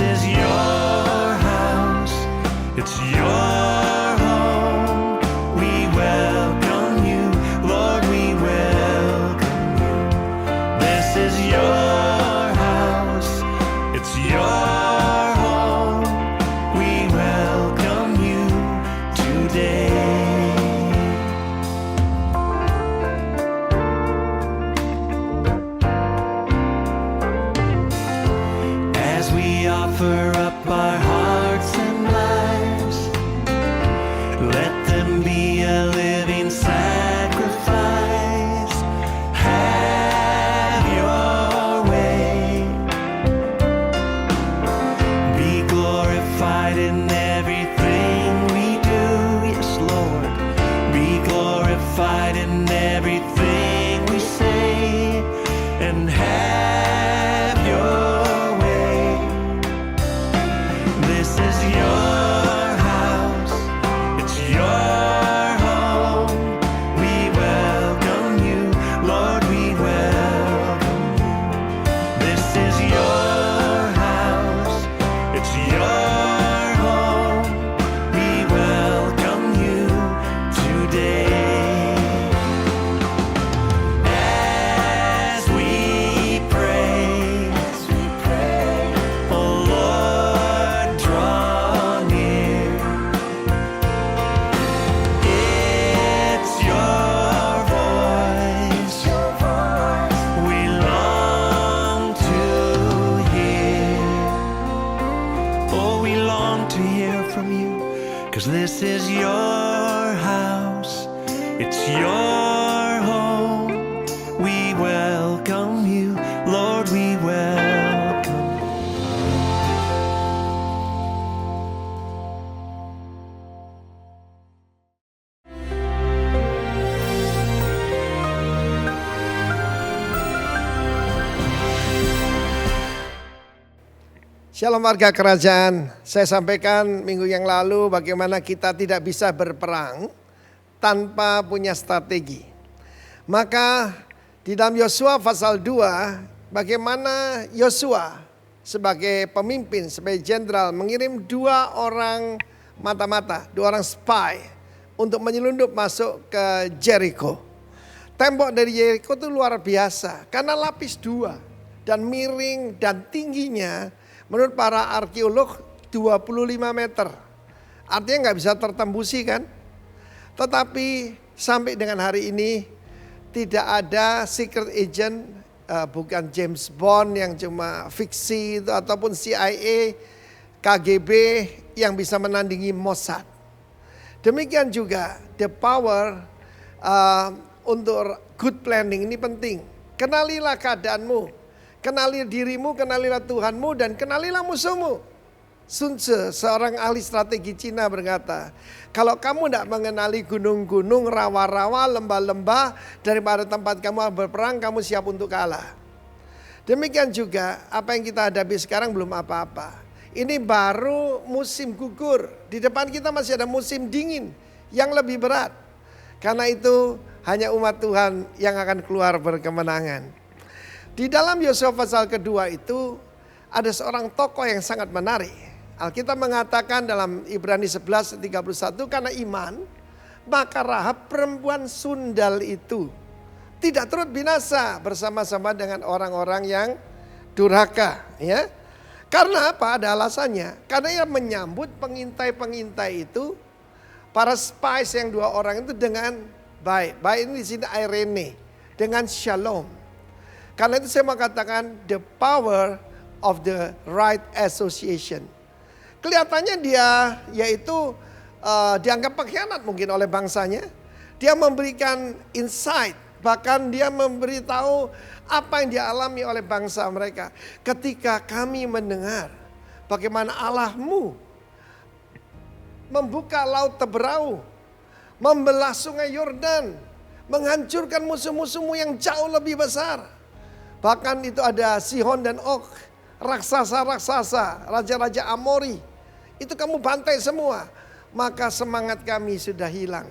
is your house, it's your home. We welcome you, Lord, we welcome you. This is your house, it's your home. We welcome you today. As we offer up our hearts and lives, let them be a living sacrifice. Have your way. Be glorified in everything we do. Yes, Lord. Be glorified in everything we say. And have your way. This is your house, it's your home. We welcome you, Lord, we welcome you. This is your house, it's your home. We welcome you today. As we pray, oh Lord, draw near. It's your voice we long to hear. Oh, we long to hear from you, 'cause this is your house, it's your home. We welcome you, Lord, we welcome. Shalom warga kerajaan, saya sampaikan minggu yang lalu bagaimana kita tidak bisa berperang tanpa punya strategi. Maka di dalam Yosua pasal 2, bagaimana Yosua sebagai pemimpin, sebagai jenderal mengirim 2 orang mata-mata, 2 orang spy untuk menyelundup masuk ke Jericho. Tembok dari Jericho itu luar biasa karena lapis 2 dan miring dan tingginya menurut para arkeolog 25 meter. Artinya nggak bisa tertembusi kan? Tetapi sampai dengan hari ini tidak ada secret agent, bukan James Bond yang cuma fiksi itu, ataupun CIA, KGB yang bisa menandingi Mossad. Demikian juga the power untuk good planning ini penting. Kenalilah keadaanmu. Kenali dirimu, kenalilah Tuhanmu, dan kenalilah musuhmu. Sun Tzu, seorang ahli strategi Cina berkata, kalau kamu tidak mengenali gunung-gunung, rawa-rawa, lembah-lembah, daripada tempat kamu berperang, kamu siap untuk kalah. Demikian juga apa yang kita hadapi sekarang belum apa-apa. Ini baru musim gugur. Di depan kita masih ada musim dingin yang lebih berat. Karena itu hanya umat Tuhan yang akan keluar berkemenangan. Di dalam Yosua pasal kedua itu ada seorang tokoh yang sangat menarik. Alkitab mengatakan dalam Ibrani 11:31, karena iman maka Rahab perempuan sundal itu tidak turut binasa bersama-sama dengan orang-orang yang durhaka, ya. Karena apa? Ada alasannya. Karena ia menyambut pengintai-pengintai itu, para spies yang 2 orang itu dengan baik. Baik ini di sini Irene, dengan shalom. Karena itu saya mau katakan the power of the right association. Kelihatannya dia yaitu dianggap pengkhianat mungkin oleh bangsanya. Dia memberikan insight, bahkan dia memberitahu apa yang dialami oleh bangsa mereka. Ketika kami mendengar bagaimana Allahmu membuka laut Teberau, membelah sungai Yordan, menghancurkan musuh-musuhmu yang jauh lebih besar. Bahkan itu ada Sihon dan Og, raksasa-raksasa, raja-raja Amori. Itu kamu bantai semua. Maka semangat kami sudah hilang.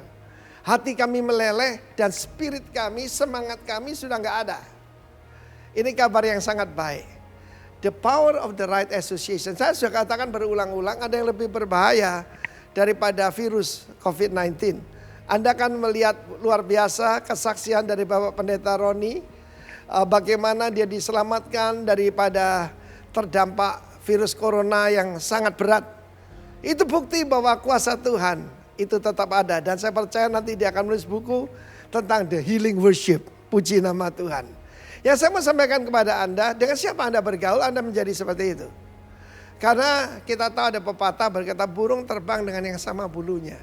Hati kami meleleh dan spirit kami, semangat kami sudah gak ada. Ini kabar yang sangat baik. The power of the right association. Saya sudah katakan berulang-ulang, ada yang lebih berbahaya daripada virus COVID-19. Anda akan melihat luar biasa kesaksian dari Bapak Pendeta Roni, bagaimana dia diselamatkan daripada terdampak virus corona yang sangat berat. Itu bukti bahwa kuasa Tuhan itu tetap ada. Dan saya percaya nanti dia akan menulis buku tentang the healing worship. Puji nama Tuhan. Yang saya mau sampaikan kepada Anda, dengan siapa Anda bergaul, Anda menjadi seperti itu. Karena kita tahu ada pepatah berkata burung terbang dengan yang sama bulunya.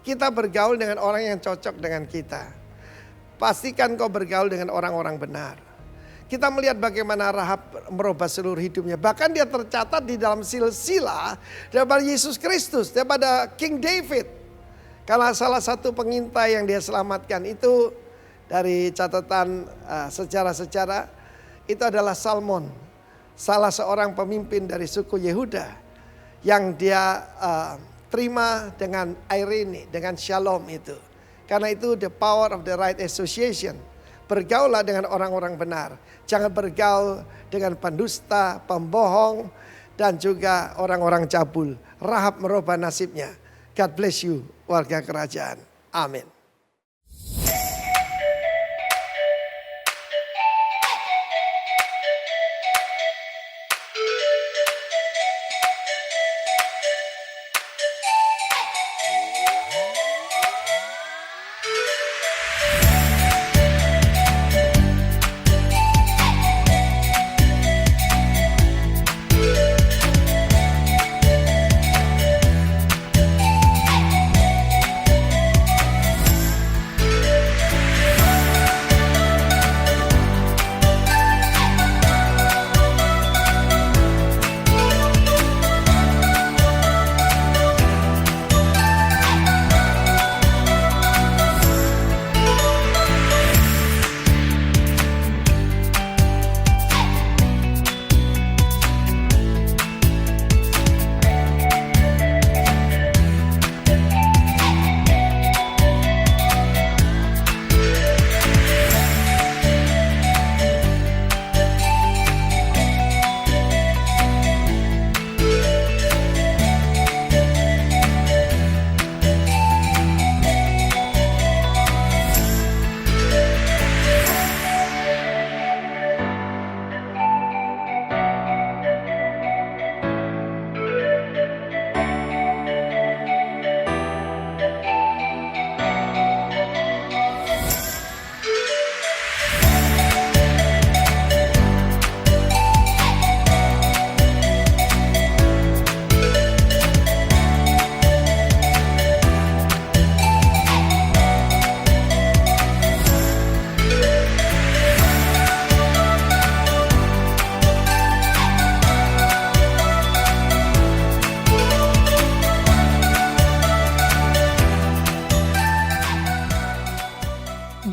Kita bergaul dengan orang yang cocok dengan kita. Pastikan kau bergaul dengan orang-orang benar. Kita melihat bagaimana Rahab merubah seluruh hidupnya. Bahkan dia tercatat di dalam silsilah daripada Yesus Kristus, daripada King David. Karena salah satu pengintai yang dia selamatkan itu dari catatan sejarah-sejarah itu adalah Salmon. Salah seorang pemimpin dari suku Yehuda yang dia terima dengan Irene, dengan Shalom itu. Karena itu the power of the right association. Bergaullah dengan orang-orang benar. Jangan bergaul dengan pendusta, pembohong, dan juga orang-orang cabul. Rahab merubah nasibnya. God bless you, warga kerajaan. Amin.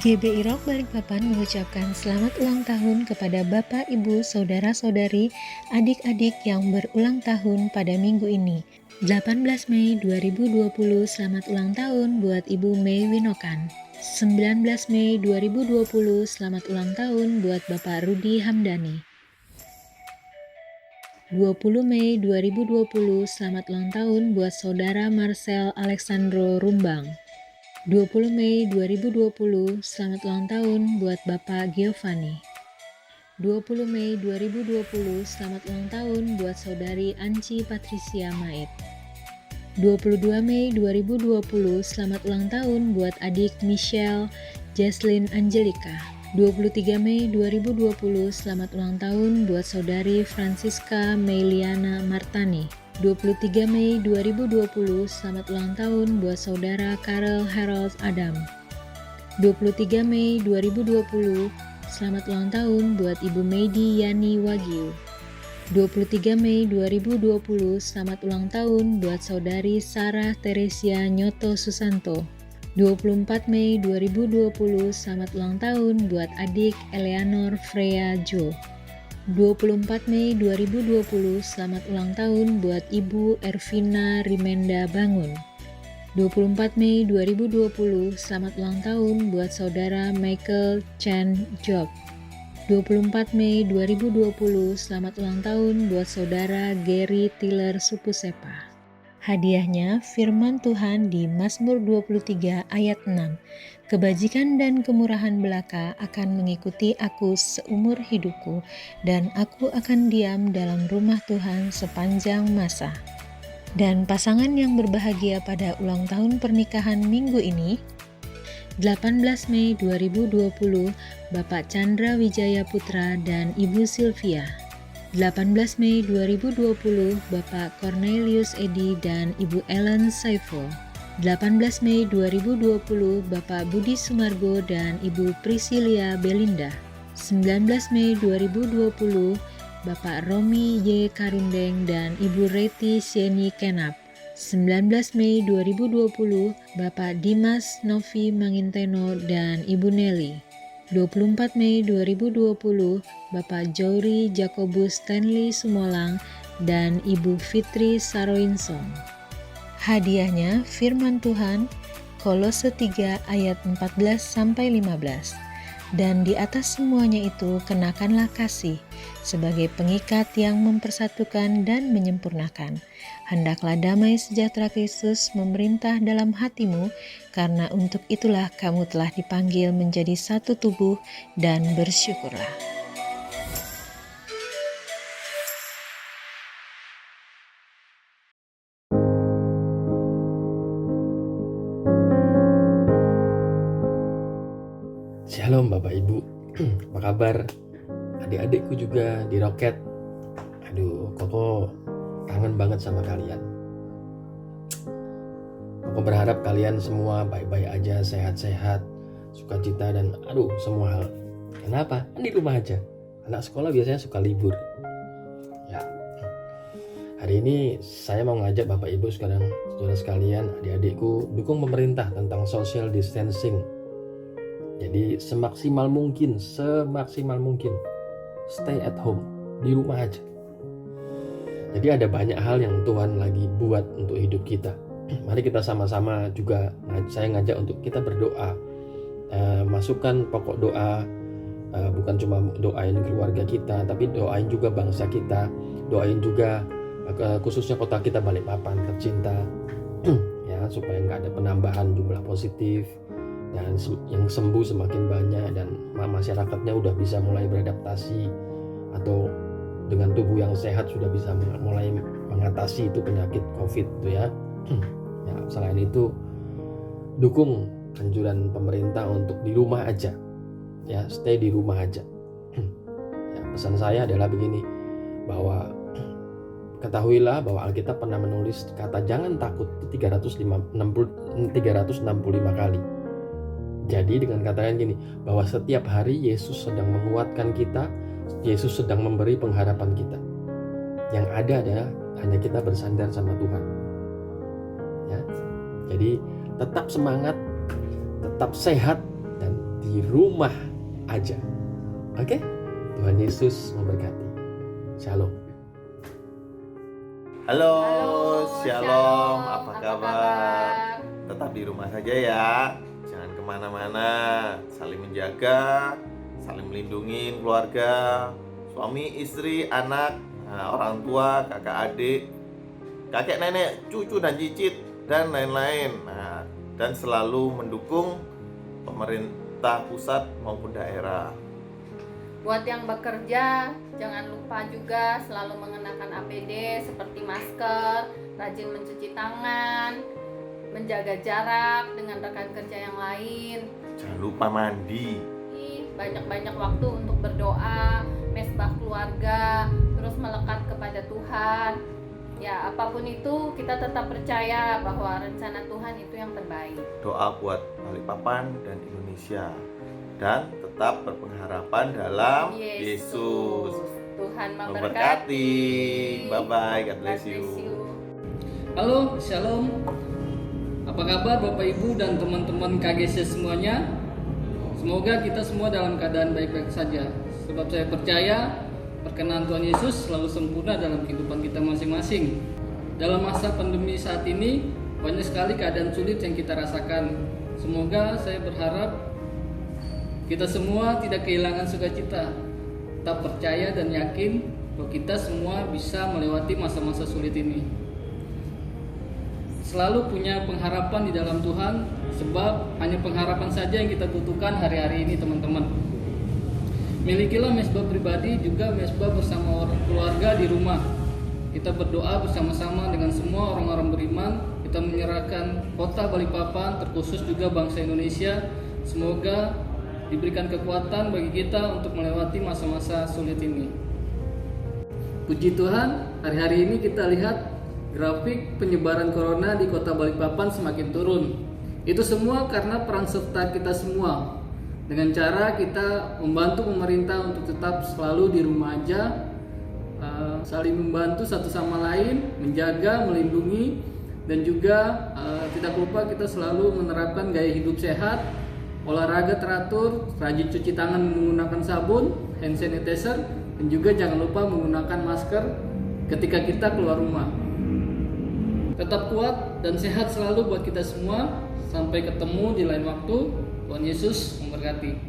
GBI Rock Balikpapan mengucapkan selamat ulang tahun kepada Bapak, Ibu, Saudara-saudari, adik-adik yang berulang tahun pada minggu ini. 18 Mei 2020, selamat ulang tahun buat Ibu Mei Winokan. 19 Mei 2020, selamat ulang tahun buat Bapak Rudi Hamdani. 20 Mei 2020, selamat ulang tahun buat Saudara Marcel Alexandro Rumbang. 20 Mei 2020, selamat ulang tahun buat Bapak Giovanni. 20 Mei 2020, selamat ulang tahun buat Saudari Anci Patricia Mait. 22 Mei 2020, selamat ulang tahun buat adik Michelle Jaslyn Angelica. 23 Mei 2020, selamat ulang tahun buat Saudari Francisca Meiliana Martani. 23 Mei 2020, selamat ulang tahun buat Saudara Karel Harold Adam. 23 Mei 2020, selamat ulang tahun buat Ibu Meidi Yani Wagyu. 23 Mei 2020, selamat ulang tahun buat Saudari Sarah Teresia Nyoto Susanto. 24 Mei 2020, selamat ulang tahun buat adik Eleanor Freya Jo. 24 Mei 2020, selamat ulang tahun buat Ibu Ervina Rimenda Bangun. 24 Mei 2020, selamat ulang tahun buat Saudara Michael Chan Job. 24 Mei 2020, selamat ulang tahun buat saudara Gary Tiller Supusepa. Hadiahnya firman Tuhan di Mazmur 23 ayat 6. Kebajikan dan kemurahan belaka akan mengikuti aku seumur hidupku, dan aku akan diam dalam rumah Tuhan sepanjang masa. Dan pasangan yang berbahagia pada ulang tahun pernikahan minggu ini, 18 Mei 2020, Bapak Chandra Wijaya Putra dan Ibu Sylvia. 18 Mei 2020, Bapak Cornelius Edi dan Ibu Ellen Saiful. 18 Mei 2020, Bapak Budi Sumargo dan Ibu Priscilia Belinda. 19 Mei 2020, Bapak Romi Y. Karundeng dan Ibu Reti Sieni Kenap. 19 Mei 2020, Bapak Dimas Novi Manginteno dan Ibu Nelly. 24 Mei 2020, Bapak Jouri Jakobus Stanley Sumolang dan Ibu Fitri Saroinsong. Hadiahnya firman Tuhan, Kolose 3 ayat 14-15. Dan di atas semuanya itu kenakanlah kasih sebagai pengikat yang mempersatukan dan menyempurnakan. Hendaklah damai sejahtera Kristus memerintah dalam hatimu, karena untuk itulah kamu telah dipanggil menjadi satu tubuh, dan bersyukurlah. Shalom Bapak Ibu, apa kabar? Adik-adikku juga di Roket. Aduh, Koko kangen banget sama kalian. Koko berharap kalian semua baik-baik aja, sehat-sehat, sukacita dan semua hal. Kenapa? Kan di rumah aja. Anak sekolah biasanya suka libur. Ya. Hari ini saya mau ngajak Bapak Ibu sekarang, saudara sekalian, adik-adikku, dukung pemerintah tentang social distancing. Jadi semaksimal mungkin stay at home, di rumah aja. Jadi ada banyak hal yang Tuhan lagi buat untuk hidup kita. Mari kita sama-sama juga, saya ngajak untuk kita berdoa. Masukkan pokok doa, bukan cuma doain keluarga kita, tapi doain juga bangsa kita, doain juga khususnya kota kita Balikpapan tercinta, ya, supaya nggak ada penambahan jumlah positif, dan yang sembuh semakin banyak, dan masyarakatnya udah bisa mulai beradaptasi, atau dengan tubuh yang sehat sudah bisa mulai mengatasi itu penyakit COVID itu ya. Ya, selain itu dukung anjuran pemerintah untuk di rumah aja, ya, stay di rumah aja. Ya, pesan saya adalah begini, bahwa ketahuilah bahwa Alkitab pernah menulis kata jangan takut 365 kali. Jadi dengan kata gini, bahwa setiap hari Yesus sedang menguatkan kita, Yesus sedang memberi pengharapan kita. Yang ada adalah hanya kita bersandar sama Tuhan. Ya. Jadi tetap semangat, tetap sehat, dan di rumah aja. Oke? Tuhan Yesus memberkati. Shalom. Halo, shalom. Apa kabar? Tetap di rumah saja ya. Jangan kemana-mana. Saling menjaga, saling melindungi keluarga, suami, istri, anak, orang tua, kakak adik, kakek nenek, cucu dan cicit, dan lain-lain. Dan selalu mendukung pemerintah pusat maupun daerah. Buat yang bekerja, jangan lupa juga selalu mengenakan APD seperti masker, rajin mencuci tangan, menjaga jarak dengan rekan kerja yang lain. Jangan lupa mandi. Banyak-banyak waktu untuk berdoa, mesbah keluarga, terus melekat kepada Tuhan. Ya, apapun itu kita tetap percaya bahwa rencana Tuhan itu yang terbaik. Doa buat Balikpapan dan Indonesia. Dan tetap berpengharapan dalam Yesus. Tuhan memberkati. Bye-bye, God bless you. Halo, shalom. Apa kabar Bapak Ibu dan teman-teman KGC semuanya? Semoga kita semua dalam keadaan baik-baik saja. Sebab saya percaya perkenan Tuhan Yesus selalu sempurna dalam kehidupan kita masing-masing. Dalam masa pandemi saat ini, banyak sekali keadaan sulit yang kita rasakan. Semoga saya berharap kita semua tidak kehilangan sukacita, tetap percaya dan yakin bahwa kita semua bisa melewati masa-masa sulit ini. Selalu punya pengharapan di dalam Tuhan, sebab hanya pengharapan saja yang kita butuhkan hari-hari ini, teman-teman. Milikilah mesbah pribadi, juga mesbah bersama orang keluarga di rumah. Kita berdoa bersama-sama dengan semua orang-orang beriman. Kita menyerahkan kota Balikpapan, terkhusus juga bangsa Indonesia. Semoga diberikan kekuatan bagi kita untuk melewati masa-masa sulit ini. Puji Tuhan, hari-hari ini kita lihat grafik penyebaran corona di kota Balikpapan semakin turun. Itu semua karena peran serta kita semua. Dengan cara kita membantu pemerintah untuk tetap selalu di rumah aja, saling membantu satu sama lain, menjaga, melindungi, dan juga tidak lupa kita selalu menerapkan gaya hidup sehat, olahraga teratur, rajin cuci tangan menggunakan sabun, hand sanitizer, dan juga jangan lupa menggunakan masker ketika kita keluar rumah. Tetap kuat dan sehat selalu buat kita semua. Sampai ketemu di lain waktu. Tuhan Yesus memberkati.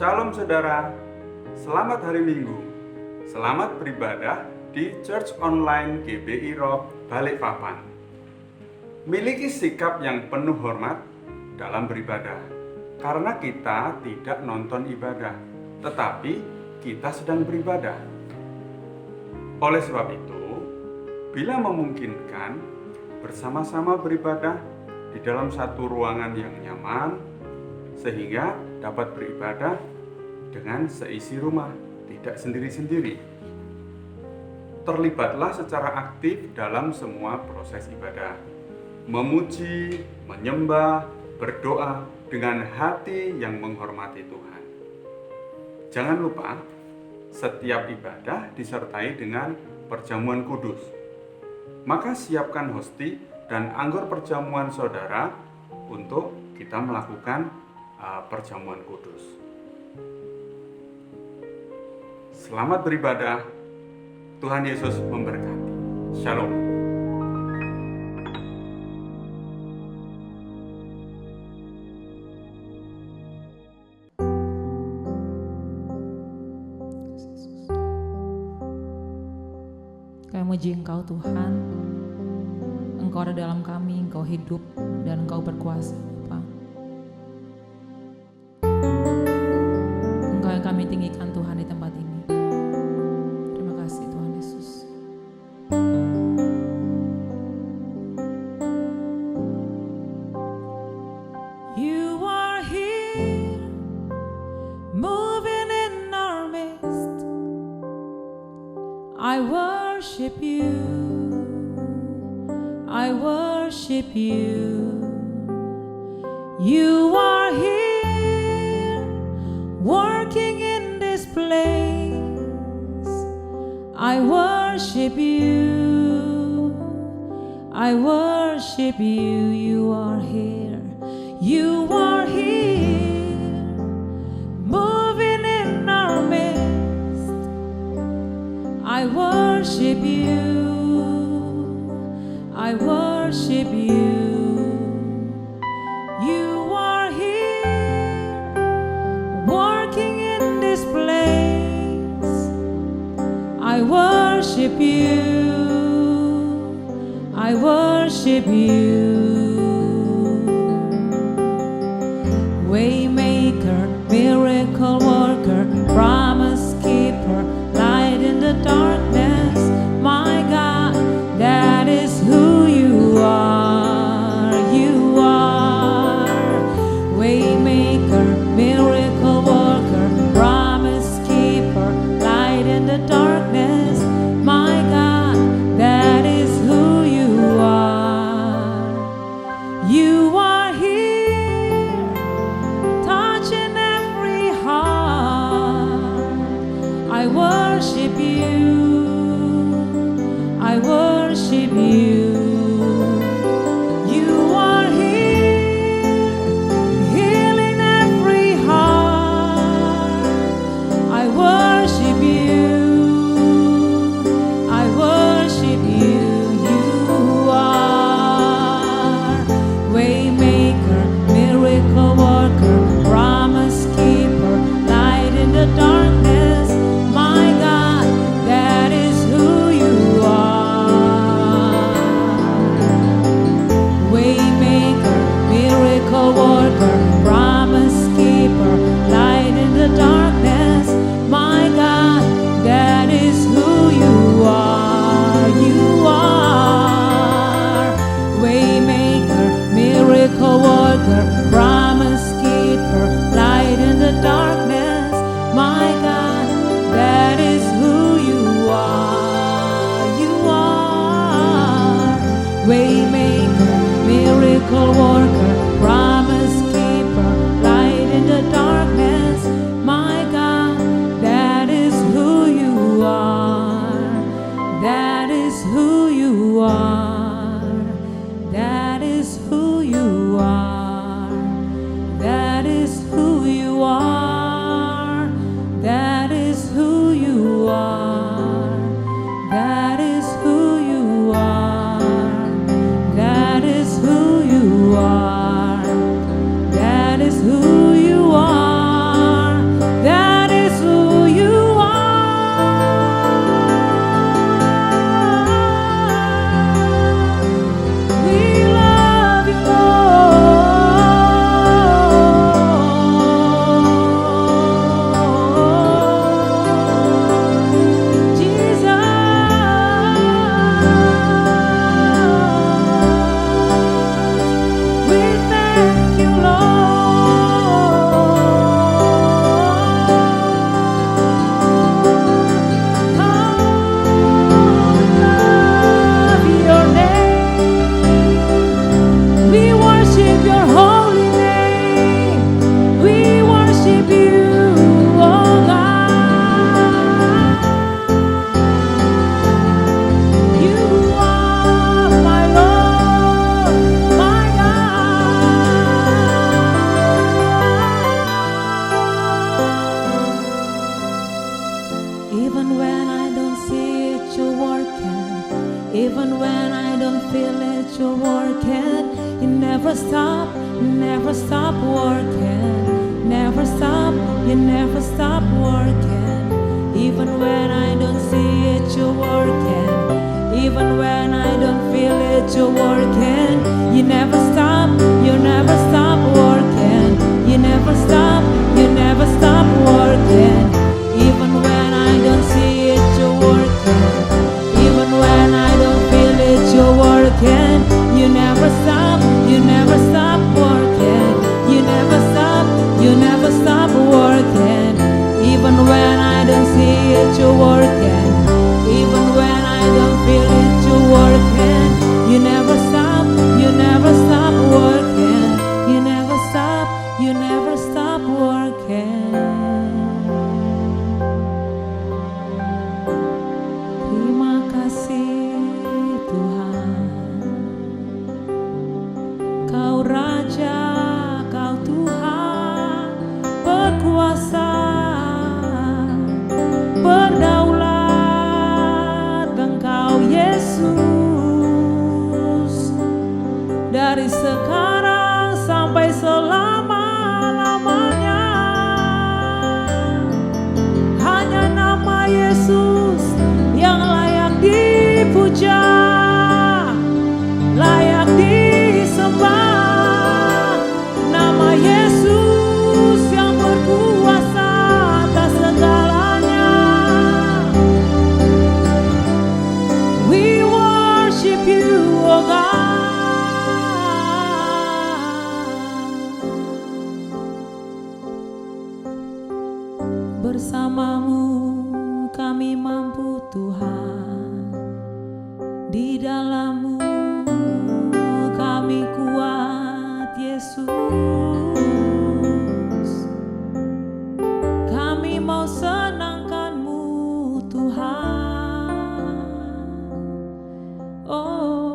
Shalom saudara, selamat hari Minggu. Selamat beribadah di Church Online GBI Rock Balikpapan. Miliki sikap yang penuh hormat dalam beribadah, karena kita tidak nonton ibadah, tetapi kita sedang beribadah. Oleh sebab itu, bila memungkinkan, bersama-sama beribadah di dalam satu ruangan yang nyaman, sehingga dapat beribadah dengan seisi rumah, tidak sendiri-sendiri. Terlibatlah secara aktif dalam semua proses ibadah. Memuji, menyembah, berdoa dengan hati yang menghormati Tuhan. Jangan lupa, setiap ibadah disertai dengan perjamuan kudus. Maka siapkan hosti dan anggur perjamuan saudara untuk kita melakukan perjamuan kudus. Selamat beribadah. Tuhan Yesus memberkati. Shalom. Kami memuji Engkau Tuhan. Engkau ada dalam kami, Engkau hidup dan Engkau berkuasa, Bapa. Engkau yang kami tinggikan Tuhan di tempat ini. Terima kasih Tuhan Yesus. You are here, moving in our midst. I worship you. I worship you. You are here, working in this place. I worship you. I worship you. You are here. You are here, moving in our midst. I worship you. I worship you. You are here, working in this place. I worship you. I worship you. Waymaker, miracle worker, promise keeper, light in the darkness. My God, miracle worker, promise keeper, light in the darkness. My God, that is who you are. That is who you are. That is who you are. That is who you are. That is who you are. That is who you are. That is who you are. That is who you are. That is who you are. We love you, Lord. Jesus, we thank you, love your name. We worship your holy name. We worship you, oh God. You are my Lord, my God. Even when I don't see it, you're working. Even when I don't feel it, you're working. You never stop working. Never stop, you never stop working. Even when I don't see it, you're working. Even when I don't feel it, you're working. You never stop working. You never stop working. Even when I don't see it, you're working. Even when I don't feel it, you're working. You never stop working. You never stop working. Even when I don't see it, you're working. Even when I don't feel it, you're working. You never stop working. You never stop working. Terima kasih Tuhan. Kau Raja, Kau Tuhan, berkuasa, berdaulat, Engkau Yesus. Dari sekarang sampai selama-lamanya, hanya nama Yesus yang layak dipuja, layak disembah. Nama Yesus yang berkuasa atas segalanya. We worship you, oh God. Bersamamu kami mampu Tuhan. Di dalam-Mu kami kuat Yesus. Kami mau senangkan-Mu Tuhan. Oh,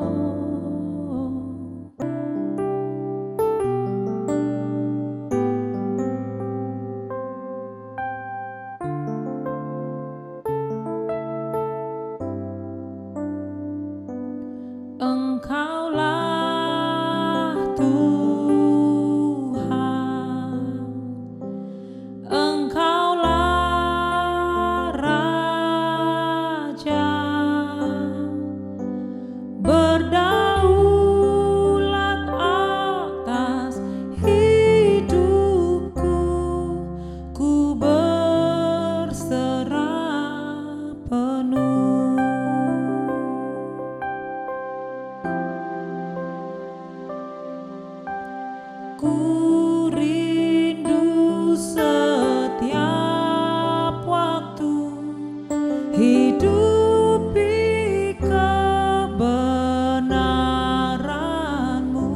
Engkaulah Tuhan, Engkaulah Raja, berdaulat atas hidupku, ku berserah penuh. Ku rindu setiap waktu hidupi kebenaran-Mu.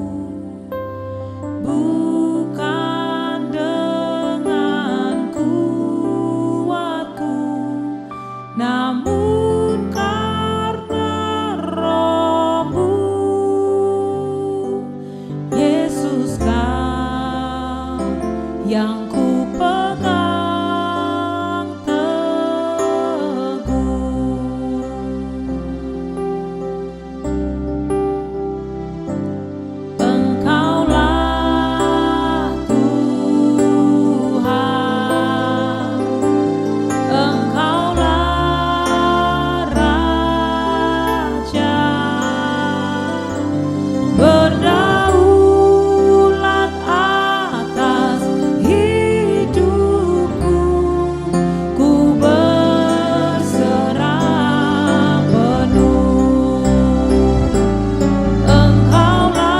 yang ku pegang teguh. Engkaulah Tuhan, Engkaulah Raja, berdaulat atas hidupku, ku berserah penuh. Engkaulah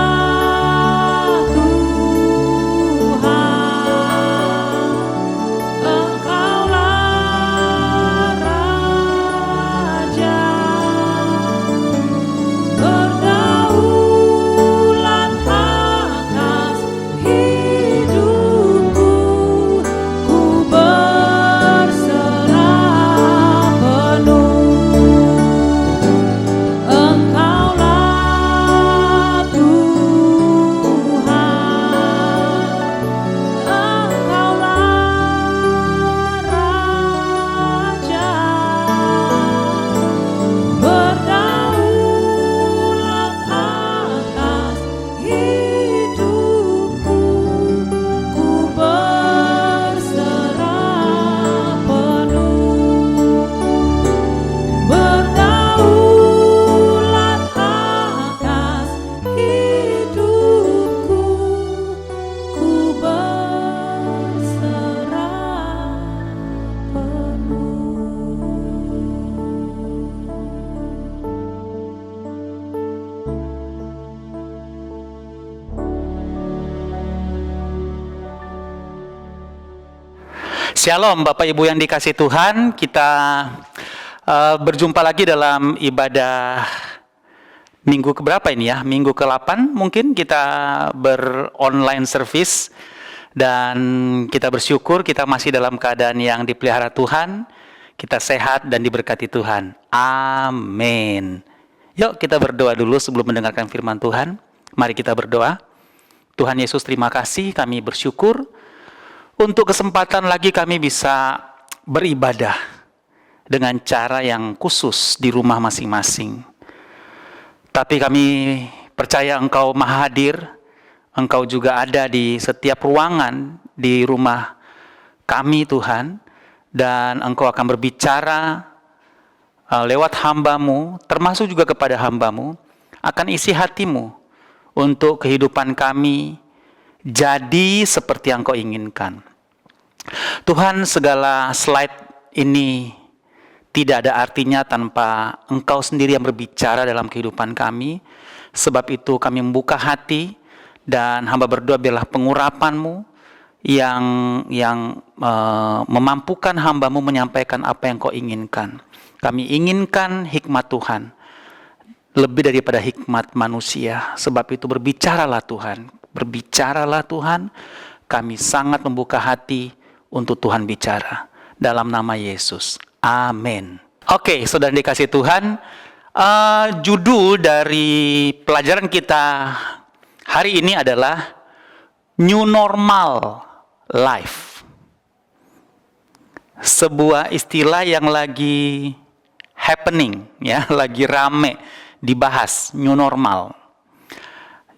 Tuhan, Engkaulah Raja, berdaulat atas hidupku, ku berserah penuh. Engkaulah Tuhan, Engkaulah Raja, berdaulat atas hidupku, ku berserah penuh. Berdaulat atas hidupku, ku berserah penuh. Shalom Bapak Ibu yang dikasih Tuhan, kita berjumpa lagi dalam ibadah minggu keberapa ini ya? Minggu ke-8 mungkin kita ber-online service, dan kita bersyukur kita masih dalam keadaan yang dipelihara Tuhan, kita sehat dan diberkati Tuhan. Amin. Yuk kita berdoa dulu sebelum mendengarkan firman Tuhan. Mari kita berdoa. Tuhan Yesus, terima kasih, kami bersyukur untuk kesempatan lagi kami bisa beribadah dengan cara yang khusus di rumah masing-masing. Tapi kami percaya Engkau Maha Hadir, Engkau juga ada di setiap ruangan di rumah kami Tuhan, dan Engkau akan berbicara lewat hamba-Mu, termasuk juga kepada hamba-Mu, akan isi hati-Mu untuk kehidupan kami jadi seperti yang Kau inginkan. Tuhan, segala slide ini tidak ada artinya tanpa Engkau sendiri yang berbicara dalam kehidupan kami. Sebab itu kami membuka hati, dan hamba berdoa biarlah pengurapan-Mu yang memampukan hamba-Mu menyampaikan apa yang Kau inginkan. Kami inginkan hikmat Tuhan lebih daripada hikmat manusia. Sebab itu berbicaralah Tuhan, berbicaralah Tuhan. Kami sangat membuka hati untuk Tuhan bicara. Dalam nama Yesus. Amin. Oke, saudara dikasih Tuhan. Judul dari pelajaran kita hari ini adalah New Normal Life. Sebuah istilah yang lagi happening, ya, lagi rame dibahas, new normal.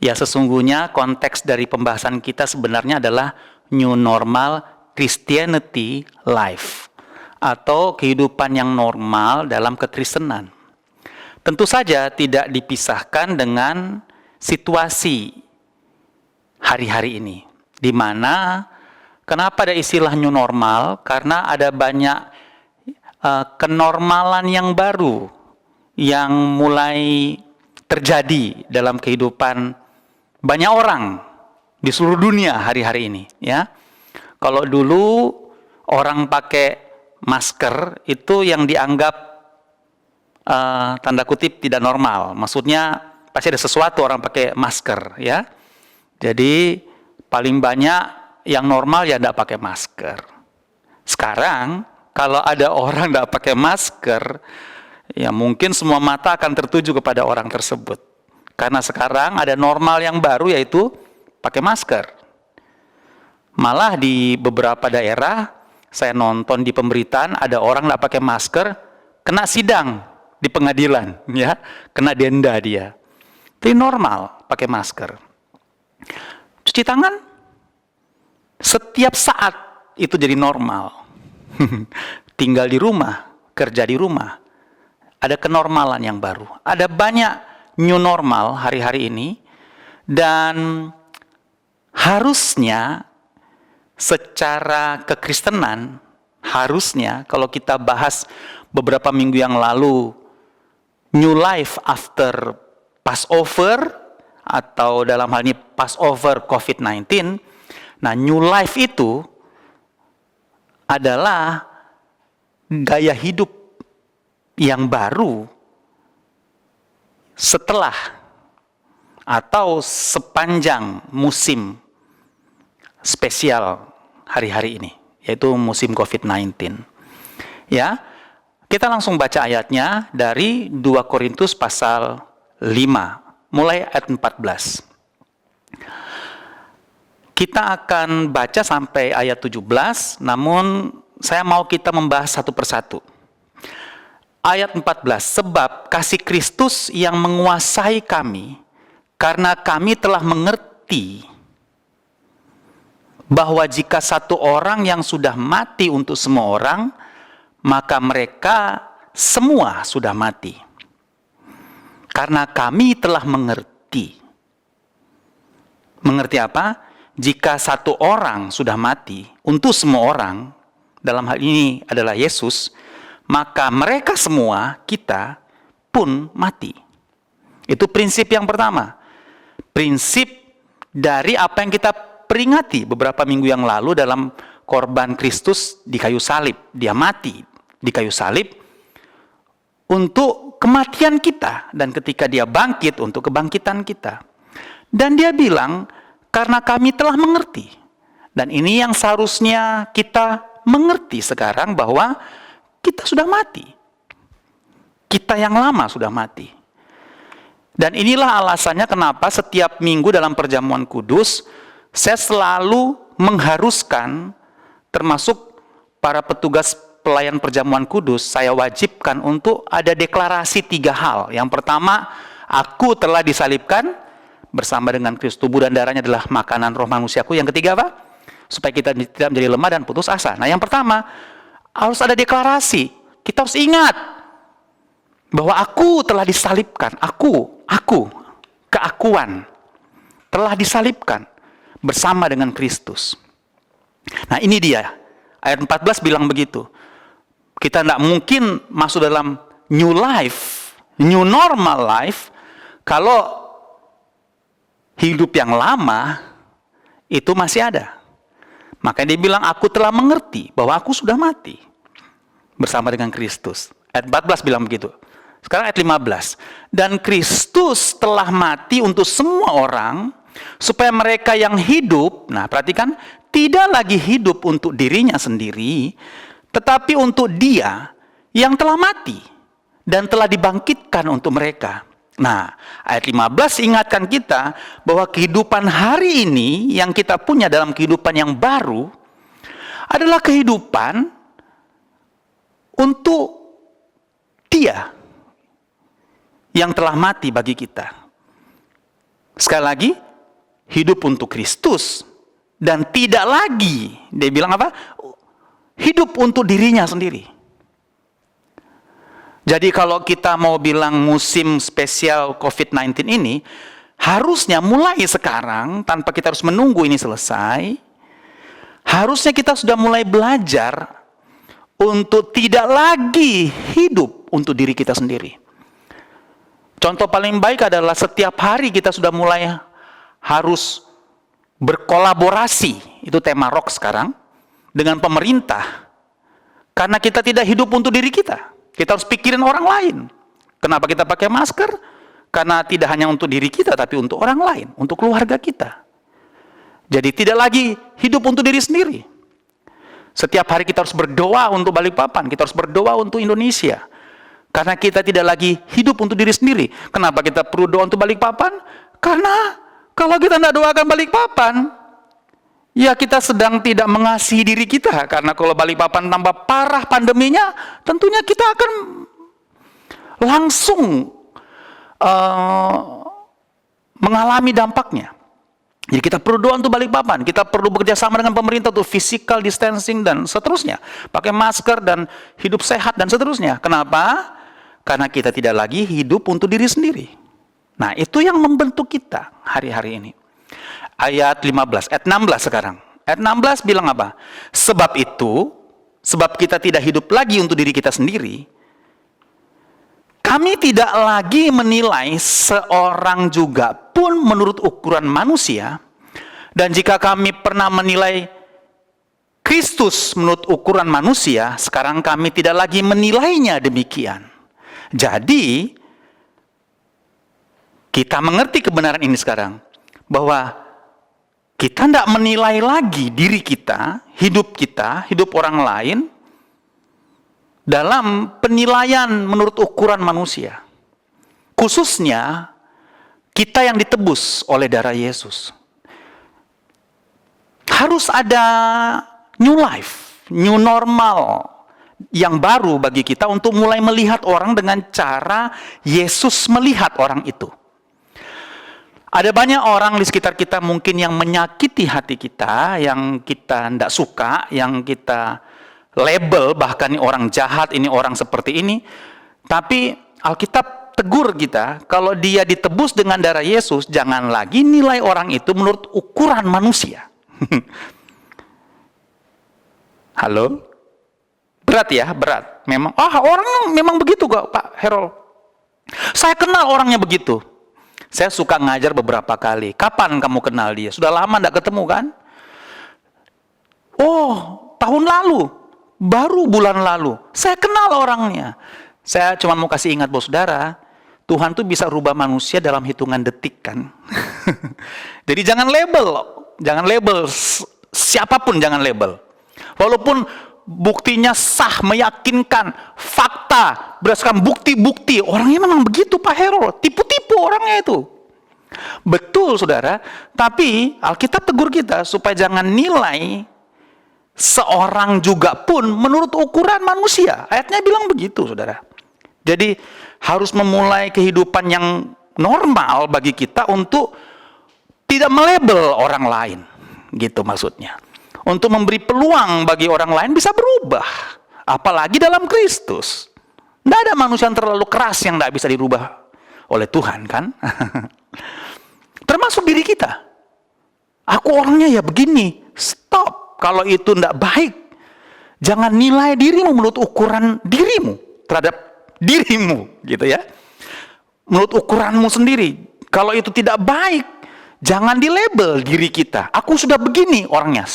Ya, sesungguhnya konteks dari pembahasan kita sebenarnya adalah new normal Christianity life, atau kehidupan yang normal dalam kekristenan. Tentu saja tidak dipisahkan dengan situasi hari-hari ini, di mana kenapa ada istilah new normal? Karena ada banyak kenormalan yang baru yang mulai terjadi dalam kehidupan banyak orang di seluruh dunia hari-hari ini, ya. Kalau dulu orang pakai masker itu yang dianggap tanda kutip tidak normal. Maksudnya pasti ada sesuatu orang pakai masker, ya. Jadi paling banyak yang normal ya tidak pakai masker. Sekarang kalau ada orang tidak pakai masker, ya mungkin semua mata akan tertuju kepada orang tersebut. Karena sekarang ada normal yang baru, yaitu pakai masker. Malah di beberapa daerah, saya nonton di pemberitaan, ada orang nggak pakai masker, kena sidang di pengadilan, ya, kena denda dia. Jadi normal pakai masker. Cuci tangan, setiap saat itu jadi normal. Tinggal di rumah, kerja di rumah, ada kenormalan yang baru. Ada banyak new normal hari-hari ini, dan harusnya secara kekristenan, harusnya kalau kita bahas beberapa minggu yang lalu, new life after Passover, atau dalam hal ini Passover COVID-19, nah new life itu adalah gaya hidup yang baru setelah atau sepanjang musim spesial hari-hari ini, yaitu musim COVID-19. Ya, kita langsung baca ayatnya dari 2 Korintus pasal 5, mulai ayat 14. Kita akan baca sampai ayat 17, namun saya mau kita membahas satu persatu. Ayat 14, sebab kasih Kristus yang menguasai kami, karena kami telah mengerti bahwa jika satu orang yang sudah mati untuk semua orang, maka mereka semua sudah mati. Karena kami telah mengerti. Mengerti apa? Jika satu orang sudah mati untuk semua orang, dalam hal ini adalah Yesus, maka mereka semua, kita pun mati. Itu prinsip yang pertama. Prinsip dari apa yang kita peringati beberapa minggu yang lalu dalam korban Kristus di kayu salib. Dia mati di kayu salib untuk kematian kita, dan ketika dia bangkit untuk kebangkitan kita. Dan dia bilang, karena kami telah mengerti. Dan ini yang seharusnya kita mengerti sekarang, bahwa kita sudah mati. Kita yang lama sudah mati. Dan inilah alasannya kenapa setiap minggu dalam perjamuan kudus, saya selalu mengharuskan, termasuk para petugas pelayan perjamuan kudus, saya wajibkan untuk ada deklarasi 3 hal. Yang pertama, aku telah disalibkan bersama dengan Kristus, tubuh dan darahnya adalah makanan roh manusiaku. Yang ketiga apa? Supaya kita tidak menjadi lemah dan putus asa. Nah, yang pertama, harus ada deklarasi. Kita harus ingat bahwa aku telah disalibkan. Aku, keakuan, telah disalibkan bersama dengan Kristus. Nah, ini dia. Ayat 14 bilang begitu. Kita tidak mungkin masuk dalam new life, new normal life, kalau hidup yang lama itu masih ada. Makanya dia bilang, aku telah mengerti bahwa aku sudah mati bersama dengan Kristus. Ayat 14 bilang begitu. Sekarang ayat 15. Dan Kristus telah mati untuk semua orang, supaya mereka yang hidup, nah perhatikan, tidak lagi hidup untuk dirinya sendiri, tetapi untuk Dia yang telah mati dan telah dibangkitkan untuk mereka. Nah, ayat 15 ingatkan kita bahwa kehidupan hari ini yang kita punya dalam kehidupan yang baru adalah kehidupan untuk Dia yang telah mati bagi kita. Sekali lagi, hidup untuk Kristus, dan tidak lagi, dia bilang apa? Hidup untuk dirinya sendiri. Jadi kalau kita mau bilang musim spesial COVID-19 ini, harusnya mulai sekarang, tanpa kita harus menunggu ini selesai, harusnya kita sudah mulai belajar untuk tidak lagi hidup untuk diri kita sendiri. Contoh paling baik adalah setiap hari kita sudah mulai harus berkolaborasi, itu tema rock sekarang, dengan pemerintah. Karena kita tidak hidup untuk diri kita. Kita harus pikirin orang lain. Kenapa kita pakai masker? Karena tidak hanya untuk diri kita, tapi untuk orang lain, untuk keluarga kita. Jadi tidak lagi hidup untuk diri sendiri. Setiap hari kita harus berdoa untuk Balikpapan, kita harus berdoa untuk Indonesia. Karena kita tidak lagi hidup untuk diri sendiri. Kenapa kita perlu doa untuk Balikpapan? Karena kalau kita tidak doakan Balikpapan, ya kita sedang tidak mengasihi diri kita. Karena kalau Balikpapan tambah parah pandeminya, tentunya kita akan langsung mengalami dampaknya. Jadi kita perlu doa untuk Balikpapan, kita perlu bekerja sama dengan pemerintah untuk physical distancing dan seterusnya. Pakai masker dan hidup sehat dan seterusnya. Kenapa? Karena kita tidak lagi hidup untuk diri sendiri. Nah, itu yang membentuk kita hari-hari ini. Ayat 15, ayat 16 sekarang. Ayat 16 bilang apa? Sebab kita tidak hidup lagi untuk diri kita sendiri, kami tidak lagi menilai seorang juga pun menurut ukuran manusia, dan jika kami pernah menilai Kristus menurut ukuran manusia, sekarang kami tidak lagi menilainya demikian. Jadi, kita mengerti kebenaran ini sekarang, bahwa kita tidak menilai lagi diri kita, hidup orang lain, dalam penilaian menurut ukuran manusia. Khususnya, kita yang ditebus oleh darah Yesus. Harus ada new life, new normal yang baru bagi kita untuk mulai melihat orang dengan cara Yesus melihat orang itu. Ada banyak orang di sekitar kita mungkin yang menyakiti hati kita, yang kita tidak suka, yang kita label, bahkan ini orang jahat, ini orang seperti ini. Tapi Alkitab tegur kita, kalau dia ditebus dengan darah Yesus, jangan lagi nilai orang itu menurut ukuran manusia. Halo? Berat ya, berat. Memang, orang memang begitu kok Pak Herol. Saya kenal orangnya begitu. Saya suka ngajar beberapa kali. Kapan kamu kenal dia? Sudah lama tidak ketemu kan? Oh, tahun lalu. Baru bulan lalu. Saya kenal orangnya. Saya cuma mau kasih ingat bos saudara, Tuhan tuh bisa rubah manusia dalam hitungan detik kan. Jadi jangan label. Siapapun jangan label. Walaupun buktinya sah, meyakinkan, fakta, berdasarkan bukti-bukti. Orangnya memang begitu Pak Herol, tipu-tipu orangnya itu. Betul saudara, tapi Alkitab tegur kita supaya jangan nilai seorang juga pun menurut ukuran manusia. Ayatnya bilang begitu saudara. Jadi harus memulai kehidupan yang normal bagi kita untuk tidak melabel orang lain. Gitu maksudnya. Untuk memberi peluang bagi orang lain bisa berubah. Apalagi dalam Kristus. Tidak ada manusia yang terlalu keras yang tidak bisa dirubah oleh Tuhan kan. Termasuk diri kita. Aku orangnya ya begini. Stop. Kalau itu tidak baik. Jangan nilai dirimu menurut ukuran dirimu. Terhadap dirimu. Gitu ya. Menurut ukuranmu sendiri. Kalau itu tidak baik. Jangan dilabel diri kita. Aku sudah begini orangnya.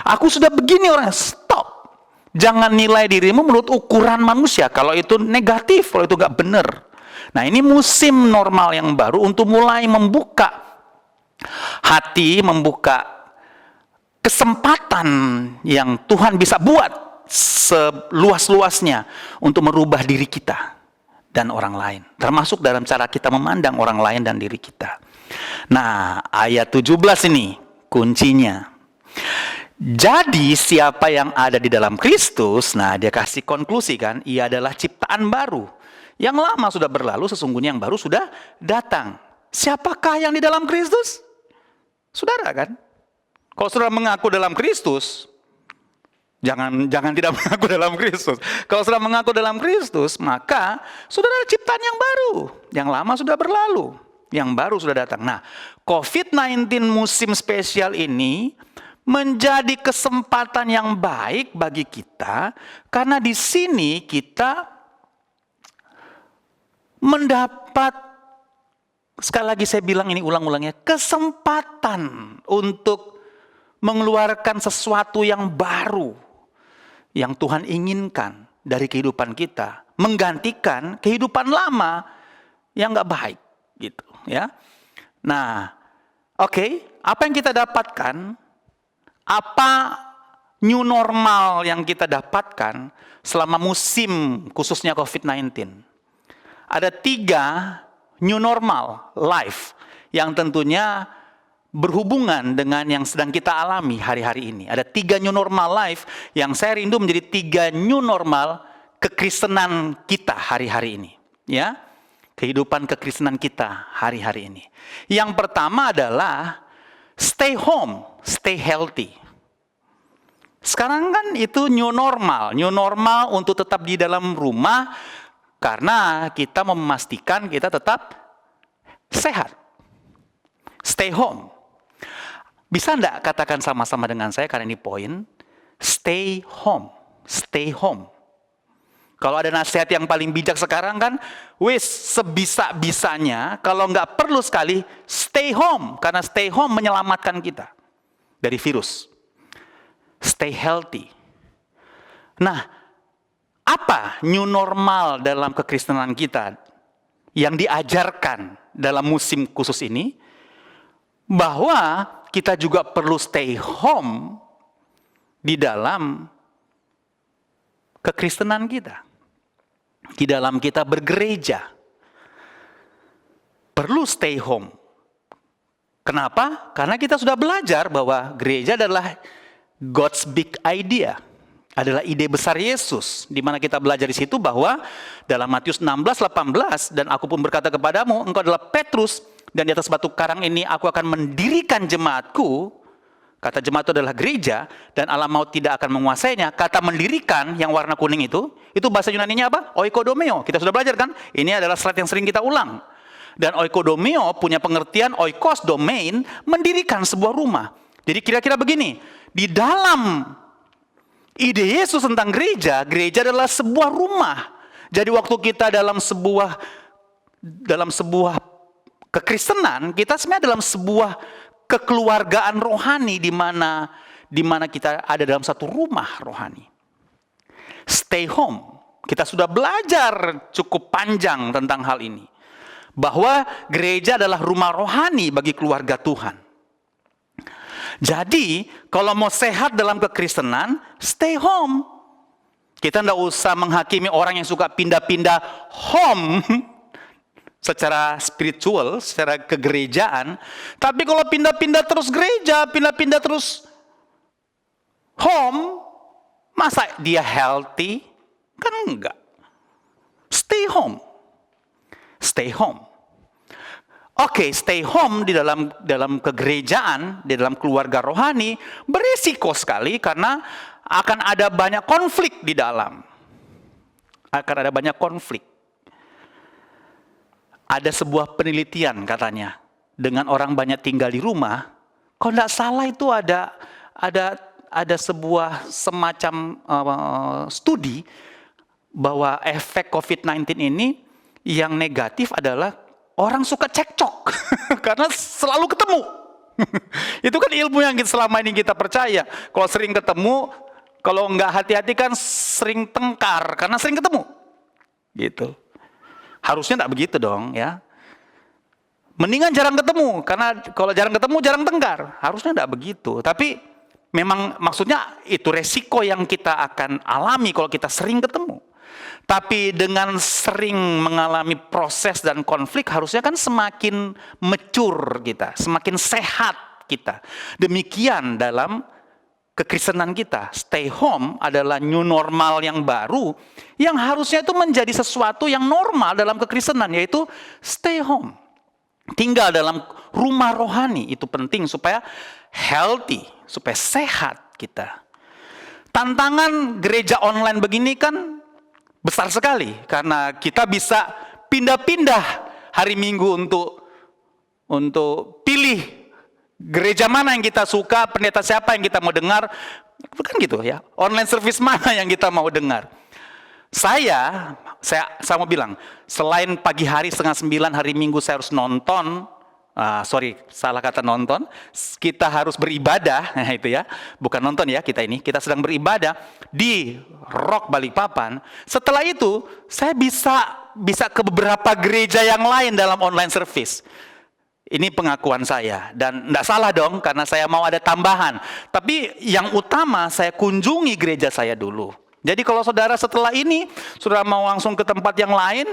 Aku sudah begini orang, stop. Jangan nilai dirimu menurut ukuran manusia. Kalau itu negatif, kalau itu gak benar. Nah ini musim normal yang baru untuk mulai membuka hati, membuka kesempatan yang Tuhan bisa buat seluas-luasnya untuk merubah diri kita dan orang lain. Termasuk dalam cara kita memandang orang lain dan diri kita. Nah ayat 17 ini kuncinya. Jadi siapa yang ada di dalam Kristus, nah dia kasih konklusi kan, ia adalah ciptaan baru. Yang lama sudah berlalu, sesungguhnya yang baru sudah datang. Siapakah yang di dalam Kristus? Saudara kan? Kalau saudara mengaku dalam Kristus, jangan tidak mengaku dalam Kristus. Kalau saudara mengaku dalam Kristus, maka saudara ada ciptaan yang baru. Yang lama sudah berlalu, yang baru sudah datang. Nah, COVID-19 musim spesial ini menjadi kesempatan yang baik bagi kita, karena di sini kita mendapat, sekali lagi saya bilang ini ulang-ulangnya, kesempatan untuk mengeluarkan sesuatu yang baru yang Tuhan inginkan dari kehidupan kita, menggantikan kehidupan lama yang nggak baik, gitu ya. Nah, oke, apa yang kita dapatkan? Apa new normal yang kita dapatkan selama musim khususnya COVID-19? Ada 3 new normal life yang tentunya berhubungan dengan yang sedang kita alami hari-hari ini. Ada 3 new normal life yang saya rindu menjadi 3 new normal kekristenan kita hari-hari ini. Ya, kehidupan kekristenan kita hari-hari ini. Yang pertama adalah stay home, stay healthy. Sekarang kan itu new normal untuk tetap di dalam rumah karena kita memastikan kita tetap sehat. Stay home. Bisa enggak katakan sama-sama dengan saya karena ini poin? Stay home, stay home. Kalau ada nasihat yang paling bijak sekarang kan, sebisa-bisanya kalau nggak perlu sekali, stay home. Karena stay home menyelamatkan kita dari virus. Stay healthy. Nah, apa new normal dalam kekristenan kita yang diajarkan dalam musim khusus ini? Bahwa kita juga perlu stay home di dalam kekristenan kita. Di dalam kita bergereja. Perlu stay home. Kenapa? Karena kita sudah belajar bahwa gereja adalah God's big idea, adalah ide besar Yesus, di mana kita belajar di situ bahwa dalam Matius 16:18, dan aku pun berkata kepadamu, engkau adalah Petrus, dan di atas batu karang ini aku akan mendirikan jemaatku. Kata jemaat itu adalah gereja, dan alam maut tidak akan menguasainya. Kata mendirikan yang warna kuning itu bahasa Yunaninya apa? Oikodomeo. Kita sudah belajar kan? Ini adalah slide yang sering kita ulang. Dan oikodomeo punya pengertian oikos, domain, mendirikan sebuah rumah. Jadi kira-kira begini, di dalam ide Yesus tentang gereja, gereja adalah sebuah rumah. Jadi waktu kita dalam sebuah kekristenan, kita sebenarnya dalam sebuah kekeluargaan rohani di mana kita ada dalam satu rumah rohani. Stay home. Kita sudah belajar cukup panjang tentang hal ini. Bahwa gereja adalah rumah rohani bagi keluarga Tuhan. Jadi, kalau mau sehat dalam kekristenan, stay home. Kita tidak usah menghakimi orang yang suka pindah-pindah home secara spiritual, secara kegerejaan. Tapi kalau pindah-pindah terus gereja, pindah-pindah terus home, masa dia healthy? Kan enggak. Stay home. Stay home. Oke, stay home di dalam kegerejaan, di dalam keluarga rohani, berisiko sekali karena akan ada banyak konflik di dalam. Akan ada banyak konflik. Ada sebuah penelitian katanya, dengan orang banyak tinggal di rumah, kalau tidak salah itu ada sebuah semacam studi bahwa efek COVID-19 ini yang negatif adalah orang suka cekcok karena selalu ketemu. Itu kan ilmu yang selama ini kita percaya. Kalau sering ketemu, kalau nggak hati-hati kan sering tengkar karena sering ketemu. Gitu. Harusnya nggak begitu dong ya. Mendingan jarang ketemu karena kalau jarang ketemu jarang tengkar. Harusnya nggak begitu. Tapi memang maksudnya itu resiko yang kita akan alami kalau kita sering ketemu. Tapi dengan sering mengalami proses dan konflik harusnya kan semakin mature kita, semakin sehat kita. Demikian dalam kekristenan kita. Stay home adalah new normal yang baru yang harusnya itu menjadi sesuatu yang normal dalam kekristenan, yaitu stay home. Tinggal dalam rumah rohani itu penting supaya healthy, supaya sehat kita. Tantangan gereja online begini kan besar sekali karena kita bisa pindah-pindah hari Minggu untuk pilih gereja mana yang kita suka, pendeta siapa yang kita mau dengar, kan gitu ya. Online service mana yang kita mau dengar. Saya mau bilang, selain pagi hari 8:30 hari Minggu saya harus nonton. Salah kata nonton. Kita harus beribadah, nah itu ya. Bukan nonton ya kita sedang beribadah di Rock Balikpapan. Setelah itu, saya bisa ke beberapa gereja yang lain dalam online service. Ini pengakuan saya dan enggak salah dong karena saya mau ada tambahan. Tapi yang utama saya kunjungi gereja saya dulu. Jadi kalau saudara setelah ini saudara mau langsung ke tempat yang lain,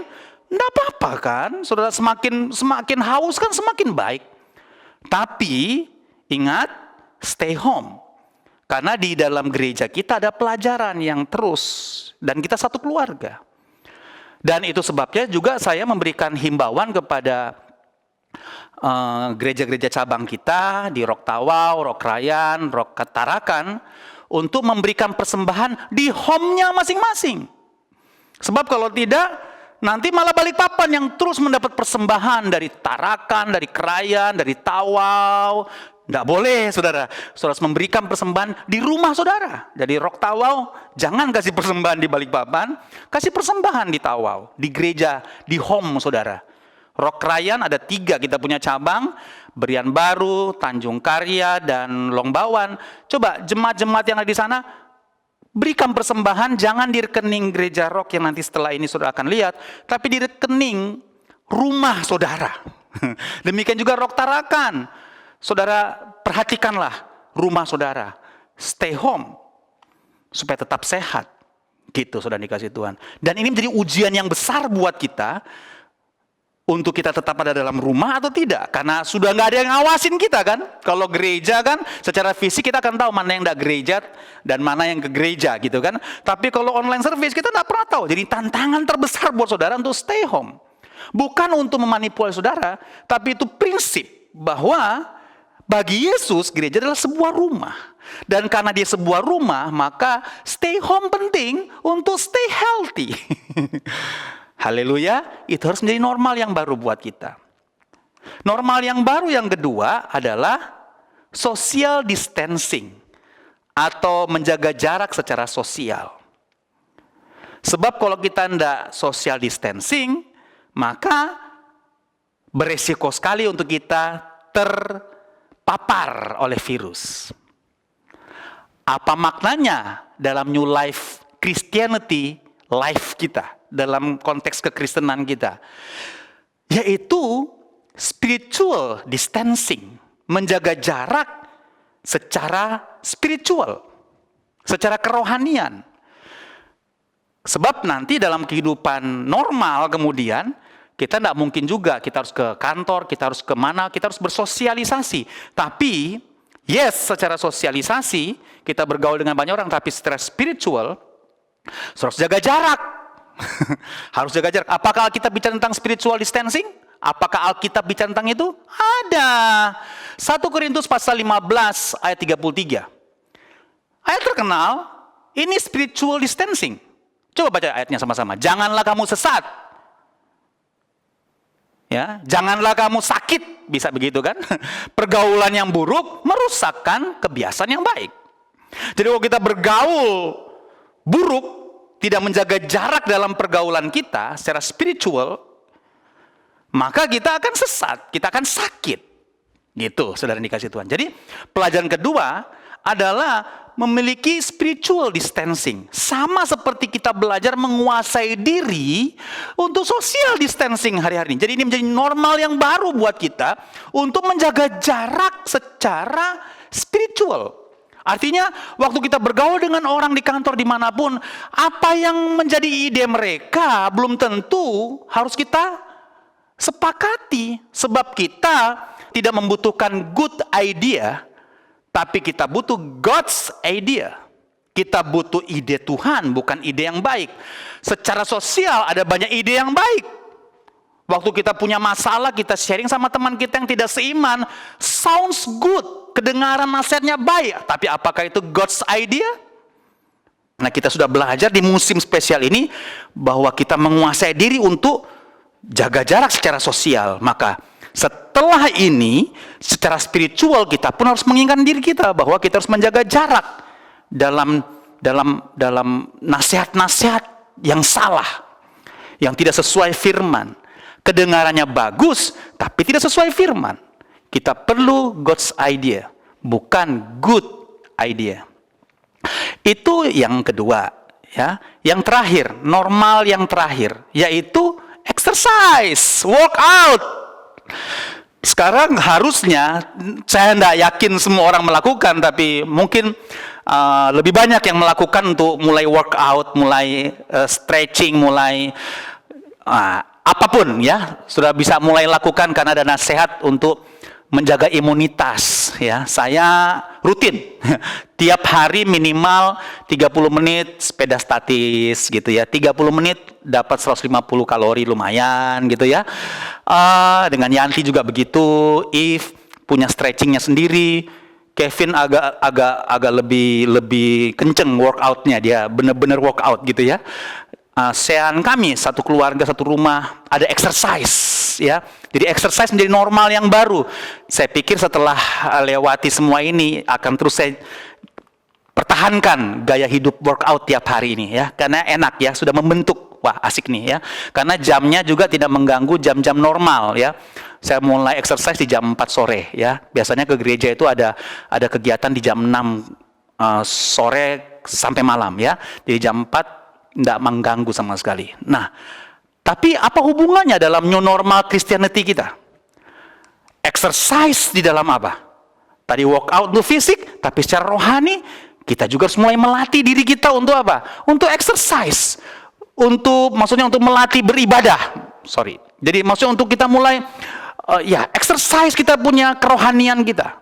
enggak apa-apa kan? Saudara semakin haus kan semakin baik. Tapi ingat, stay home. Karena di dalam gereja kita ada pelajaran yang terus, dan kita satu keluarga. Dan itu sebabnya juga saya memberikan himbauan kepada gereja-gereja cabang kita di Rok Tawau, Rok Krayan, Rok Tarakan, untuk memberikan persembahan di home-nya masing-masing. Sebab kalau tidak, nanti malah Balikpapan yang terus mendapat persembahan dari Tarakan, dari Krayan, dari Tawau. Tidak boleh, saudara. Saudara harus memberikan persembahan di rumah saudara. Jadi Rok Tawau, jangan kasih persembahan di Balikpapan, kasih persembahan di Tawau, di gereja, di home saudara. Rok Krayan ada 3 kita punya cabang, Berian Baru, Tanjung Karya, dan Longbawan. Coba jemaat-jemaat yang ada di sana, berikan persembahan, jangan di rekening gereja Rok yang nanti setelah ini saudara akan lihat, tapi di rekening rumah saudara. Demikian juga Rok Tarakan. Saudara perhatikanlah rumah saudara, stay home, supaya tetap sehat. Gitu saudara dikasih Tuhan. Dan ini menjadi ujian yang besar buat kita, untuk kita tetap ada dalam rumah atau tidak. Karena sudah nggak ada yang ngawasin kita kan. Kalau gereja kan secara fisik kita akan tahu mana yang nggak gereja dan mana yang ke gereja gitu kan. Tapi kalau online service kita nggak pernah tahu. Jadi tantangan terbesar buat saudara untuk stay home. Bukan untuk memanipulasi saudara, tapi itu prinsip bahwa bagi Yesus gereja adalah sebuah rumah. Dan karena dia sebuah rumah, maka stay home penting untuk stay healthy. Haleluya, itu harus menjadi normal yang baru buat kita. Normal yang baru yang kedua adalah social distancing atau menjaga jarak secara sosial. Sebab kalau kita tidak social distancing, maka beresiko sekali untuk kita terpapar oleh virus. Apa maknanya dalam New Life Christianity life kita? Dalam konteks kekristenan kita, yaitu spiritual distancing, menjaga jarak secara spiritual, secara kerohanian. Sebab nanti dalam kehidupan normal kemudian kita tidak mungkin juga, kita harus ke kantor, kita harus kemana, kita harus bersosialisasi. Tapi yes, secara sosialisasi kita bergaul dengan banyak orang, tapi secara spiritual harus jaga jarak. Harus jaga jarak. Apakah Alkitab bicara tentang spiritual distancing? Apakah Alkitab bicara tentang itu? Ada. 1 Korintus pasal 15 ayat 33. Ayat terkenal, ini spiritual distancing. Coba baca ayatnya sama-sama. Janganlah kamu sesat. Ya, janganlah kamu sakit, bisa begitu kan? Pergaulan yang buruk merusakkan kebiasaan yang baik. Jadi kalau kita bergaul buruk, tidak menjaga jarak dalam pergaulan kita secara spiritual, maka kita akan sesat, kita akan sakit. Gitu, saudara dikasih Tuhan. Jadi, pelajaran kedua adalah memiliki spiritual distancing. Sama seperti kita belajar menguasai diri untuk social distancing hari-hari ini. Jadi ini menjadi normal yang baru buat kita untuk menjaga jarak secara spiritual. Artinya, waktu kita bergaul dengan orang di kantor dimanapun, apa yang menjadi ide mereka belum tentu harus kita sepakati. Sebab kita tidak membutuhkan good idea, tapi kita butuh God's idea. Kita butuh ide Tuhan, bukan ide yang baik. Secara sosial ada banyak ide yang baik. Waktu kita punya masalah, kita sharing sama teman kita yang tidak seiman, sounds good. Kedengaran nasihatnya baik, tapi apakah itu God's idea? Nah, kita sudah belajar di musim spesial ini bahwa kita menguasai diri untuk jaga jarak secara sosial. Maka setelah ini, secara spiritual kita pun harus mengingatkan diri kita bahwa kita harus menjaga jarak dalam nasihat-nasihat yang salah, yang tidak sesuai firman. Kedengarannya bagus, tapi tidak sesuai firman. Kita perlu God's idea, bukan good idea. Itu yang kedua, ya. Yang terakhir, normal yang terakhir, yaitu exercise, work out. Sekarang harusnya, saya tidak yakin semua orang melakukan, tapi mungkin lebih banyak yang melakukan untuk mulai workout, mulai stretching, mulai apapun ya, sudah bisa mulai lakukan karena ada nasihat untuk menjaga imunitas ya. Saya rutin tiap hari minimal 30 menit sepeda statis gitu ya. 30 menit dapat 150 kalori, lumayan gitu ya. Dengan Yanti juga begitu. If punya stretchingnya sendiri. Kevin agak lebih kenceng workoutnya, dia bener-bener workout gitu ya. Sean kami satu keluarga satu rumah ada exercise ya. Jadi exercise menjadi normal yang baru. Saya pikir setelah lewati semua ini akan terus saya pertahankan gaya hidup workout tiap hari ini ya, karena enak ya, sudah membentuk. Wah, asik nih ya. Karena jamnya juga tidak mengganggu jam-jam normal ya. Saya mulai exercise di jam 4 sore ya. Biasanya ke gereja itu ada kegiatan di jam 6 sore sampai malam ya. Jadi jam 4 tidak mengganggu sama sekali. Nah, tapi apa hubungannya dalam new normal Christianity kita? Exercise di dalam apa? Tadi workout untuk fisik, tapi secara rohani kita juga harus mulai melatih diri kita untuk apa? Untuk exercise. Maksudnya untuk melatih beribadah. Jadi maksudnya untuk kita mulai exercise, kita punya kerohanian kita.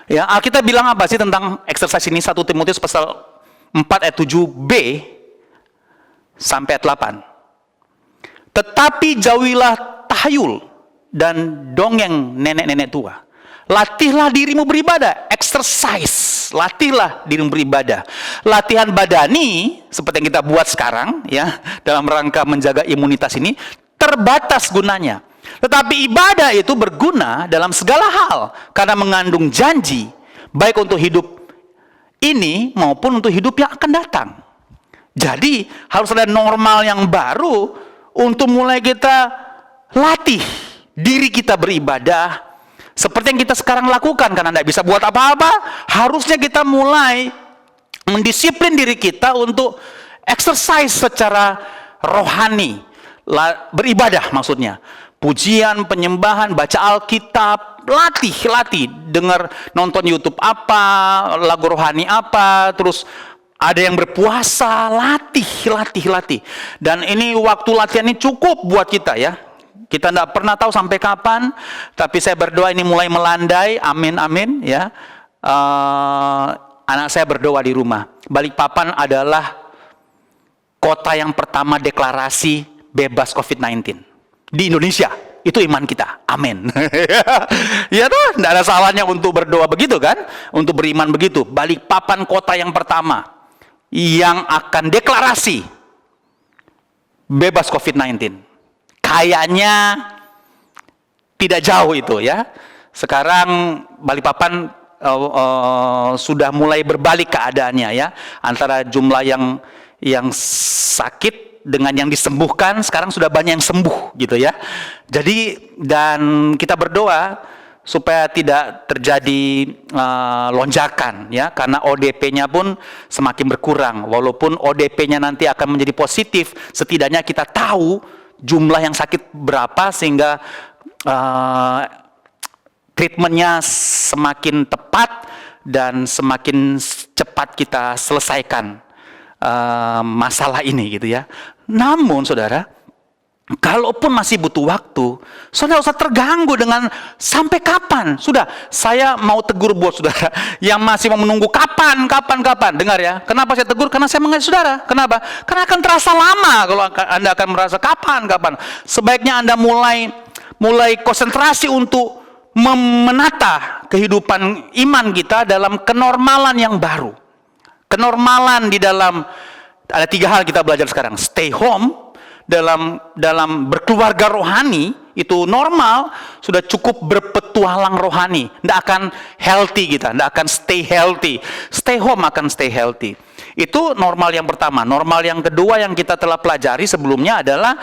Ya, Alkitab bilang apa sih tentang exercise ini? 1 Timotius pasal 4 ayat 7b sampai ayat 8. Tetapi jauhilah tahayul dan dongeng nenek-nenek tua. Latihlah dirimu beribadah, exercise. Latihlah dirimu beribadah. Latihan badani seperti yang kita buat sekarang ya, dalam rangka menjaga imunitas ini terbatas gunanya. Tetapi ibadah itu berguna dalam segala hal karena mengandung janji baik untuk hidup ini maupun untuk hidup yang akan datang. Jadi harus ada normal yang baru untuk mulai kita latih diri kita beribadah seperti yang kita sekarang lakukan, karena tidak bisa buat apa-apa. Harusnya kita mulai mendisiplin diri kita untuk exercise secara rohani, beribadah maksudnya. Pujian, penyembahan, baca Alkitab, latih, dengar, nonton YouTube apa, lagu rohani apa, terus ada yang berpuasa, latih. Dan ini waktu latihan ini cukup buat kita ya. Kita tidak pernah tahu sampai kapan, tapi saya berdoa ini mulai melandai, amin ya. Anak saya berdoa di rumah. Balikpapan adalah kota yang pertama deklarasi bebas COVID-19 di Indonesia. Itu iman kita, amin. Ya tuh, tidak ada salahnya untuk berdoa begitu kan, untuk beriman begitu. Balikpapan kota yang pertama yang akan deklarasi bebas COVID-19. Kayaknya tidak jauh itu ya. Sekarang Balikpapan sudah mulai berbalik keadaannya ya, antara jumlah yang sakit dengan yang disembuhkan. Sekarang sudah banyak yang sembuh gitu ya. Jadi dan kita berdoa supaya tidak terjadi lonjakan ya, karena ODP-nya pun semakin berkurang. Walaupun ODP-nya nanti akan menjadi positif, setidaknya kita tahu jumlah yang sakit berapa sehingga treatmentnya semakin tepat dan semakin cepat kita selesaikan masalah ini gitu ya. Namun saudara, kalaupun masih butuh waktu, saudara usah terganggu dengan sampai kapan. Sudah, saya mau tegur buat saudara yang masih mau menunggu kapan. Dengar ya, kenapa saya tegur? Karena saya mengajak saudara. Kenapa? Karena akan terasa lama kalau Anda akan merasa kapan. Sebaiknya Anda mulai konsentrasi untuk menata kehidupan iman kita dalam kenormalan yang baru. Kenormalan di dalam, ada 3 hal kita belajar sekarang. Stay home, dalam berkeluarga rohani itu normal, sudah cukup berpetualang rohani, tidak akan healthy kita, tidak akan stay healthy. Stay home akan stay healthy. Itu normal yang pertama. Normal yang kedua yang kita telah pelajari sebelumnya adalah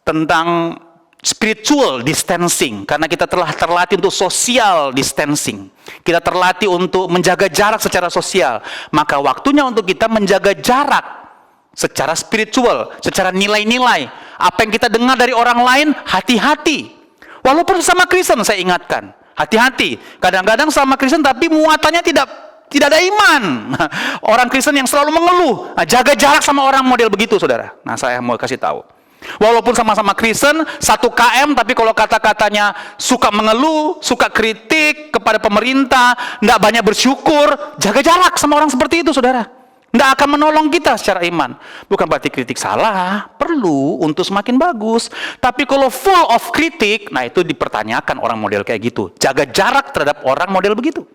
tentang spiritual distancing, karena kita telah terlatih untuk social distancing. Kita terlatih untuk menjaga jarak secara sosial. Maka waktunya untuk kita menjaga jarak secara spiritual, secara nilai-nilai. Apa yang kita dengar dari orang lain, hati-hati. Walaupun sama Kristen, saya ingatkan, hati-hati. Kadang-kadang sama Kristen tapi muatannya tidak ada iman. Orang Kristen yang selalu mengeluh, jaga jarak sama orang model begitu, saudara. Nah, saya mau kasih tahu. Walaupun sama-sama Kristen, 1 KM, tapi kalau kata-katanya suka mengeluh, suka kritik kepada pemerintah, nggak banyak bersyukur, jaga jarak sama orang seperti itu, saudara. Nggak akan menolong kita secara iman. Bukan berarti kritik salah, perlu untuk semakin bagus. Tapi kalau full of kritik, nah itu dipertanyakan orang model kayak gitu. Jaga jarak terhadap orang model begitu.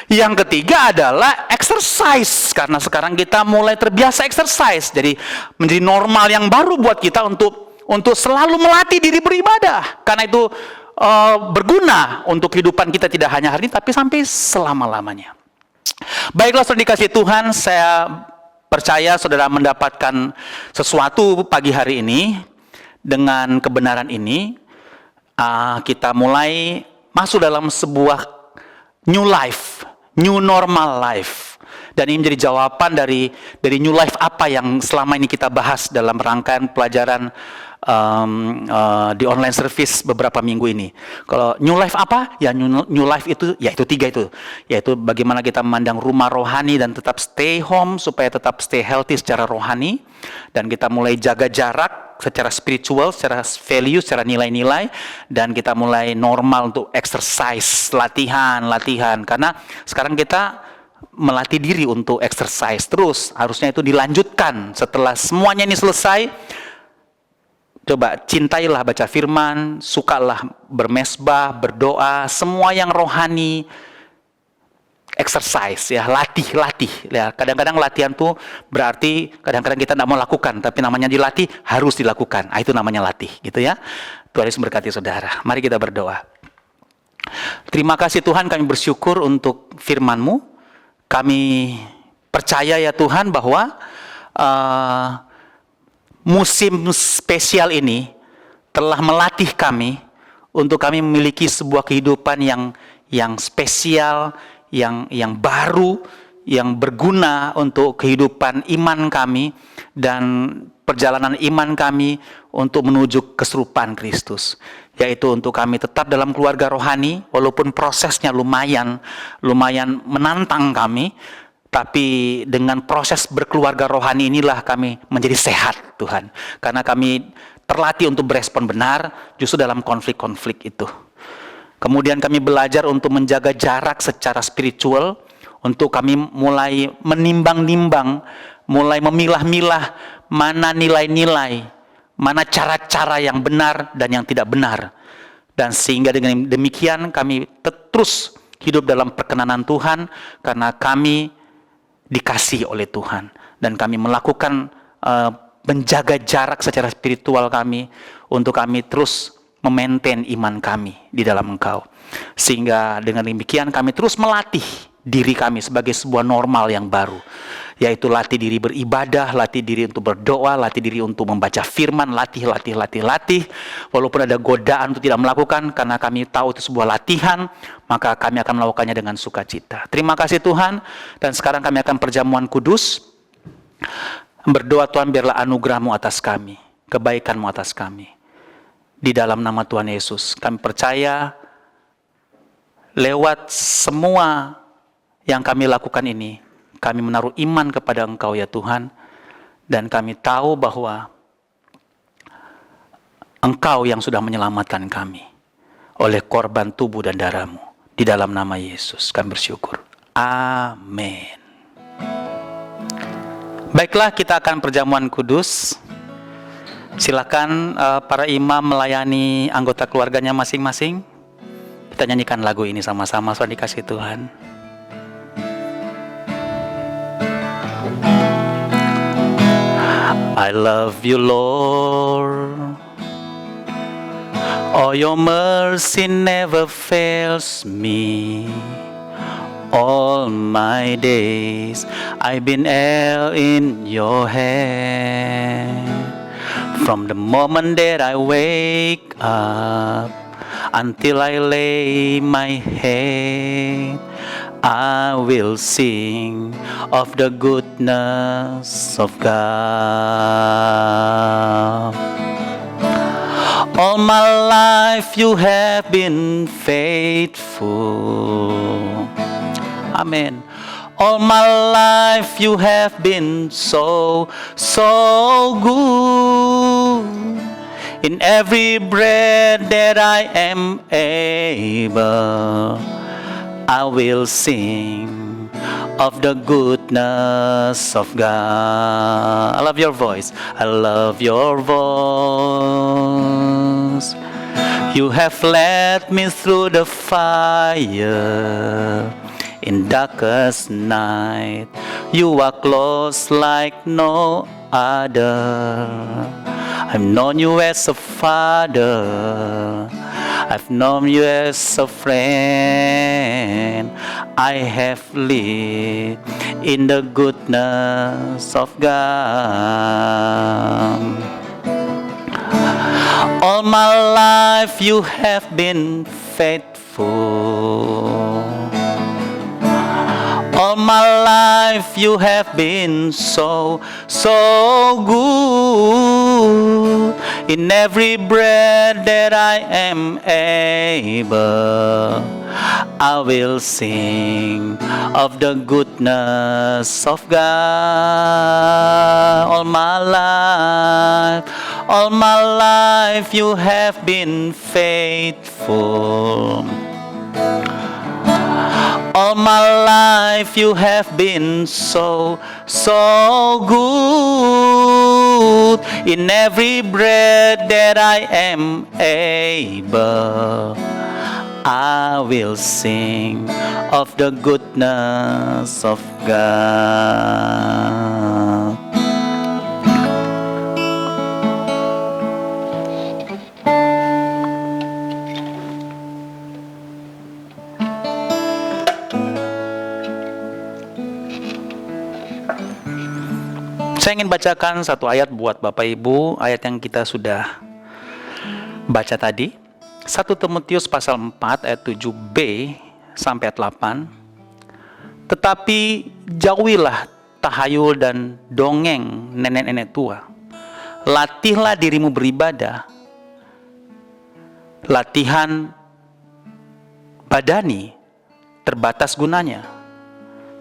Yang ketiga adalah exercise, karena sekarang kita mulai terbiasa exercise, jadi menjadi normal yang baru buat kita untuk selalu melatih diri beribadah, karena itu berguna untuk kehidupan kita tidak hanya hari ini tapi sampai selama-lamanya. Baiklah saudara dikasih Tuhan, saya percaya saudara mendapatkan sesuatu pagi hari ini. Dengan kebenaran ini kita mulai masuk dalam sebuah new life, new normal life. Dan ini menjadi jawaban dari new life apa yang selama ini kita bahas dalam rangkaian pelajaran di online service beberapa minggu ini. Kalau new life apa? Ya new life itu, yaitu 3 itu. Yaitu bagaimana kita memandang rumah rohani dan tetap stay home supaya tetap stay healthy secara rohani. Dan kita mulai jaga jarak secara spiritual, secara value, secara nilai-nilai, dan kita mulai normal untuk exercise, latihan. Karena sekarang kita melatih diri untuk exercise terus. Harusnya itu dilanjutkan setelah semuanya ini selesai. Coba cintailah baca firman, sukalah bermesbah, berdoa, semua yang rohani. Exercise ya, latih ya. Kadang-kadang latihan tuh berarti kadang-kadang kita tidak mau lakukan, tapi namanya dilatih, harus dilakukan. Itu namanya latih, gitu ya. Tuhan Yesus memberkati saudara. Mari kita berdoa. Terima kasih Tuhan, kami bersyukur untuk firman-Mu. Kami percaya ya Tuhan bahwa musim spesial ini telah melatih kami untuk kami memiliki sebuah kehidupan yang spesial, yang baru, yang berguna untuk kehidupan iman kami dan perjalanan iman kami untuk menuju keserupaan Kristus, yaitu untuk kami tetap dalam keluarga rohani walaupun prosesnya lumayan menantang kami, tapi dengan proses berkeluarga rohani inilah kami menjadi sehat Tuhan, karena kami terlatih untuk berespon benar justru dalam konflik-konflik itu. Kemudian kami belajar untuk menjaga jarak secara spiritual, untuk kami mulai menimbang-nimbang, mulai memilah-milah mana nilai-nilai, mana cara-cara yang benar dan yang tidak benar. Dan sehingga dengan demikian kami terus hidup dalam perkenanan Tuhan, karena kami dikasihi oleh Tuhan. Dan kami melakukan menjaga jarak secara spiritual kami, untuk kami terus memaintain iman kami di dalam Engkau. Sehingga dengan demikian kami terus melatih diri kami sebagai sebuah normal yang baru, yaitu latih diri beribadah, latih diri untuk berdoa, latih diri untuk membaca firman, latih. Walaupun ada godaan untuk tidak melakukan, karena kami tahu itu sebuah latihan, maka kami akan melakukannya dengan sukacita. Terima kasih Tuhan. Dan sekarang kami akan perjamuan kudus. Berdoa Tuhan, biarlah anugerah-Mu atas kami, kebaikan-Mu atas kami. Di dalam nama Tuhan Yesus, kami percaya lewat semua yang kami lakukan ini, kami menaruh iman kepada Engkau ya Tuhan, dan kami tahu bahwa Engkau yang sudah menyelamatkan kami oleh korban tubuh dan darah-Mu. Di dalam nama Yesus kami bersyukur. Amin. Baiklah, kita akan perjamuan kudus. Silakan para imam melayani anggota keluarganya masing-masing. Kita nyanyikan lagu ini sama-sama, saudara dikasih Tuhan. I love you Lord, oh your mercy never fails me. All my days I've been held in your hand. From the moment that I wake up until I lay my head, I will sing of the goodness of God. All my life you have been faithful. Amen. All my life you have been so good. In every breath that I am able, I will sing of the goodness of God. I love your voice. I love your voice. You have led me through the fire. In darkest night, you are close like no other. I've known you as a father. I've known you as a friend. I have lived in the goodness of God. All my life you have been faithful. All my life you have been so good. In every breath that I am able, I will sing of the goodness of God. All my life you have been faithful. All my life you have been so good. In every breath that I am able, I will sing of the goodness of God. Saya ingin bacakan satu ayat buat Bapak Ibu, ayat yang kita sudah baca tadi. 1 Timotius pasal 4 ayat 7b sampai ayat 8. Tetapi jauhilah tahayul dan dongeng nenek-nenek tua. Latihlah dirimu beribadah. Latihan badani terbatas gunanya.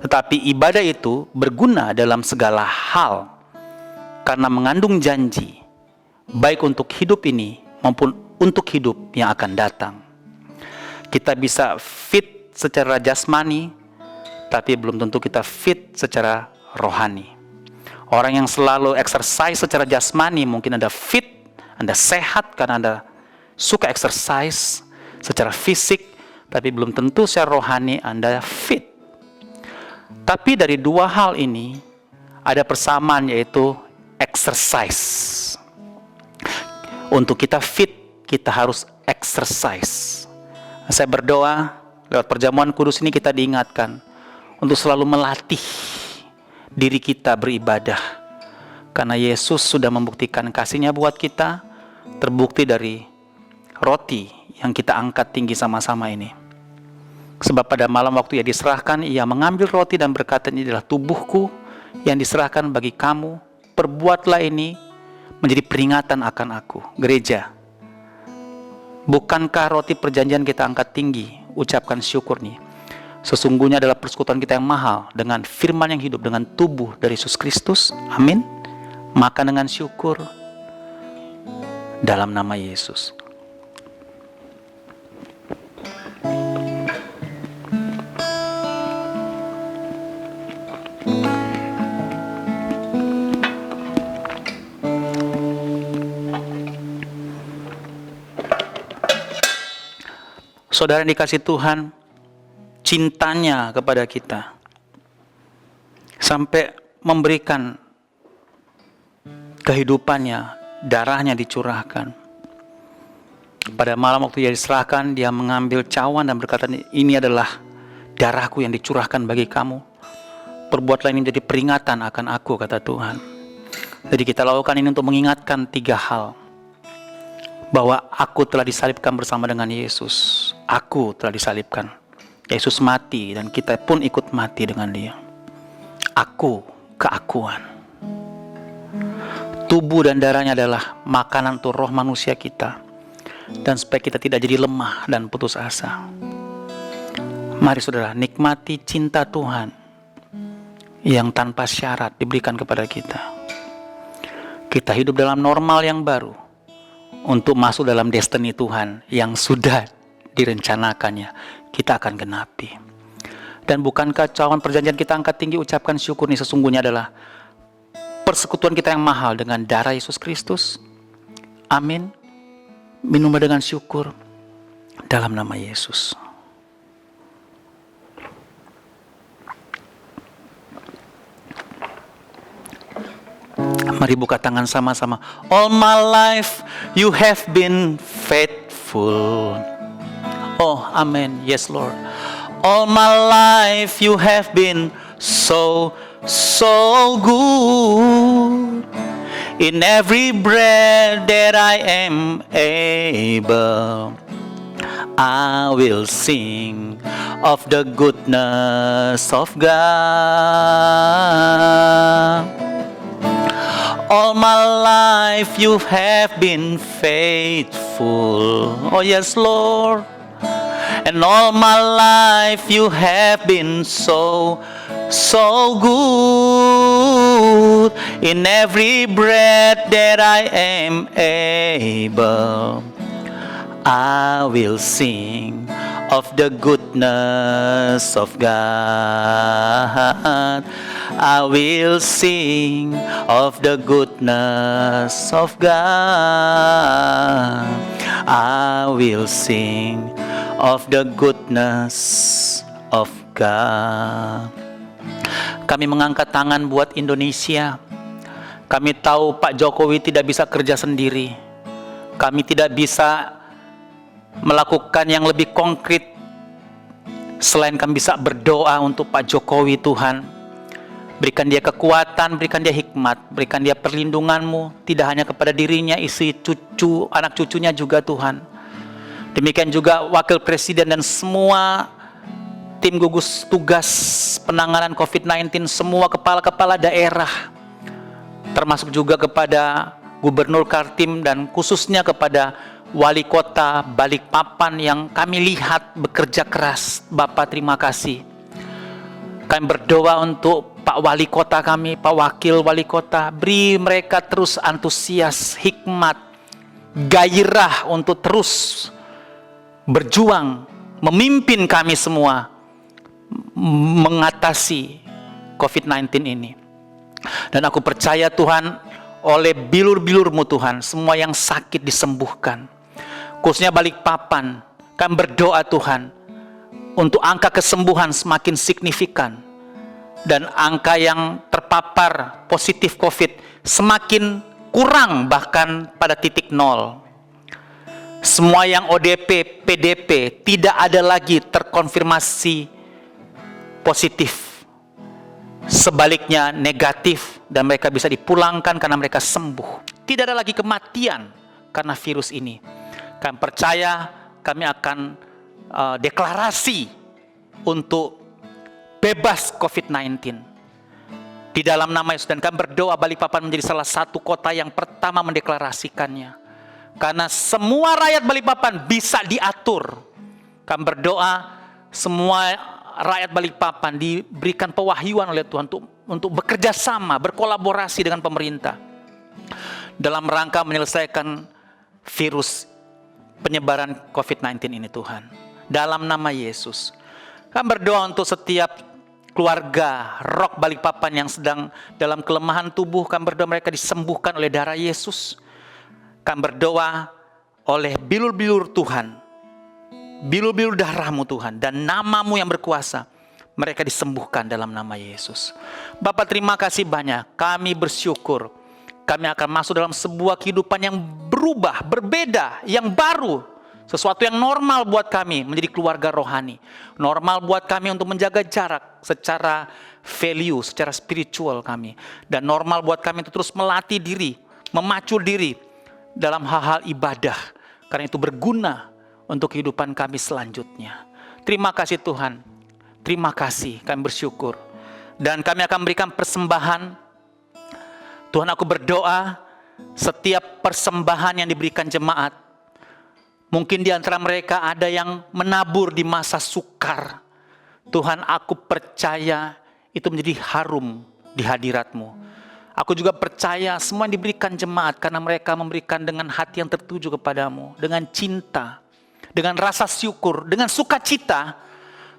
Tetapi ibadah itu berguna dalam segala hal karena mengandung janji, baik untuk hidup ini maupun untuk hidup yang akan datang. Kita bisa fit secara jasmani, tapi belum tentu kita fit secara rohani. Orang yang selalu exercise secara jasmani mungkin Anda fit, Anda sehat karena Anda suka exercise secara fisik, tapi belum tentu secara rohani Anda fit. Tapi dari dua hal ini ada persamaan, yaitu exercise. Untuk kita fit, kita harus exercise. Saya berdoa lewat perjamuan kudus ini kita diingatkan untuk selalu melatih diri kita beribadah. Karena Yesus sudah membuktikan kasih-Nya buat kita, terbukti dari roti yang kita angkat tinggi sama-sama ini. Sebab pada malam waktu Ia diserahkan, Ia mengambil roti dan berkata, ini adalah tubuhku yang diserahkan bagi kamu. Perbuatlah ini menjadi peringatan akan aku. Gereja, bukankah roti perjanjian kita angkat tinggi, ucapkan syukur nih. Sesungguhnya adalah persekutuan kita yang mahal dengan firman yang hidup, dengan tubuh dari Yesus Kristus. Amin. Makan dengan syukur dalam nama Yesus. Saudara yang dikasih Tuhan, cintanya kepada kita sampai memberikan kehidupannya, darahnya dicurahkan. Pada malam waktu Ia diserahkan, Dia mengambil cawan dan berkata, ini adalah darahku yang dicurahkan bagi kamu. Perbuatlah ini menjadi peringatan akan aku, kata Tuhan. Jadi kita lakukan ini untuk mengingatkan 3 hal. Bahwa aku telah disalibkan bersama dengan Yesus. Aku telah disalibkan. Yesus mati dan kita pun ikut mati dengan Dia. Aku, keakuan. Tubuh dan darahnya adalah makanan untuk roh manusia kita. Dan supaya kita tidak jadi lemah dan putus asa. Mari saudara, nikmati cinta Tuhan yang tanpa syarat diberikan kepada kita. Kita hidup dalam normal yang baru. untuk masuk dalam destiny Tuhan yang sudah direncanakannya, kita akan genapi. Dan bukankah cawan perjanjian kita angkat tinggi ucapkan syukur ini sesungguhnya adalah persekutuan kita yang mahal dengan darah Yesus Kristus. Amin. Minumlah dengan syukur dalam nama Yesus. Mari buka tangan sama-sama. All my life you have been faithful. Oh, amen. Yes, Lord. All my life you have been so good. In every breath that I am able, I will sing of the goodness of God. All my life you have been faithful. Oh yes, Lord. And all my life you have been so good. In every breath that I am able, I will sing of the goodness of God. I will sing of the goodness of God. I will sing of the goodness of God. Kami mengangkat tangan buat Indonesia. Kami tahu Pak Jokowi tidak bisa kerja sendiri. Kami tidak bisa melakukan yang lebih konkret selain kami bisa berdoa untuk Pak Jokowi. Tuhan, berikan dia kekuatan, berikan dia hikmat, berikan dia perlindungan-Mu, tidak hanya kepada dirinya, isi cucu, anak cucunya juga Tuhan. Demikian juga Wakil Presiden dan semua tim gugus tugas penanganan COVID-19, semua kepala-kepala daerah, termasuk juga kepada Gubernur Kaltim dan khususnya kepada Wali Kota Balikpapan yang kami lihat bekerja keras. Bapak, terima kasih. Kami berdoa untuk Pak Wali Kota kami, Pak Wakil Wali Kota, beri mereka terus antusias, hikmat, gairah untuk terus berjuang, memimpin kami semua mengatasi COVID-19 ini. Dan aku percaya Tuhan, oleh bilur-bilur-Mu Tuhan, semua yang sakit disembuhkan. Khususnya Balikpapan, kami berdoa Tuhan, untuk angka kesembuhan semakin signifikan. Dan angka yang terpapar positif COVID semakin kurang, bahkan pada titik nol. Semua yang ODP, PDP tidak ada lagi terkonfirmasi positif. Sebaliknya negatif dan mereka bisa dipulangkan karena mereka sembuh. Tidak ada lagi kematian karena virus ini. Kami percaya kami akan deklarasi untuk bebas COVID-19 di dalam nama Yesus. Dan kami berdoa Balikpapan menjadi salah satu kota yang pertama mendeklarasikannya. Karena semua rakyat Balikpapan bisa diatur. Kami berdoa semua rakyat Balikpapan diberikan pewahyuan oleh Tuhan untuk bekerja sama, berkolaborasi dengan pemerintah dalam rangka menyelesaikan virus penyebaran COVID-19 ini Tuhan. Dalam nama Yesus. Kami berdoa untuk setiap keluarga Rock Balikpapan yang sedang dalam kelemahan tubuh. Kami berdoa mereka disembuhkan oleh darah Yesus. Kami berdoa oleh bilur-bilur Tuhan, bilur-bilur darah-Mu Tuhan, dan nama-Mu yang berkuasa, mereka disembuhkan dalam nama Yesus. Bapak, terima kasih banyak. Kami bersyukur kami akan masuk dalam sebuah kehidupan yang berubah, berbeda, yang baru. Sesuatu yang normal buat kami menjadi keluarga rohani. Normal buat kami untuk menjaga jarak secara value, secara spiritual kami. Dan normal buat kami untuk terus melatih diri, memacu diri dalam hal-hal ibadah. Karena itu berguna untuk kehidupan kami selanjutnya. Terima kasih Tuhan. Terima kasih, kami bersyukur. Dan kami akan memberikan persembahan. Tuhan, aku berdoa setiap persembahan yang diberikan jemaat, mungkin di antara mereka ada yang menabur di masa sukar. Tuhan, aku percaya itu menjadi harum di hadirat-Mu. Aku juga percaya semua yang diberikan jemaat karena mereka memberikan dengan hati yang tertuju kepadamu, dengan cinta, dengan rasa syukur, dengan sukacita.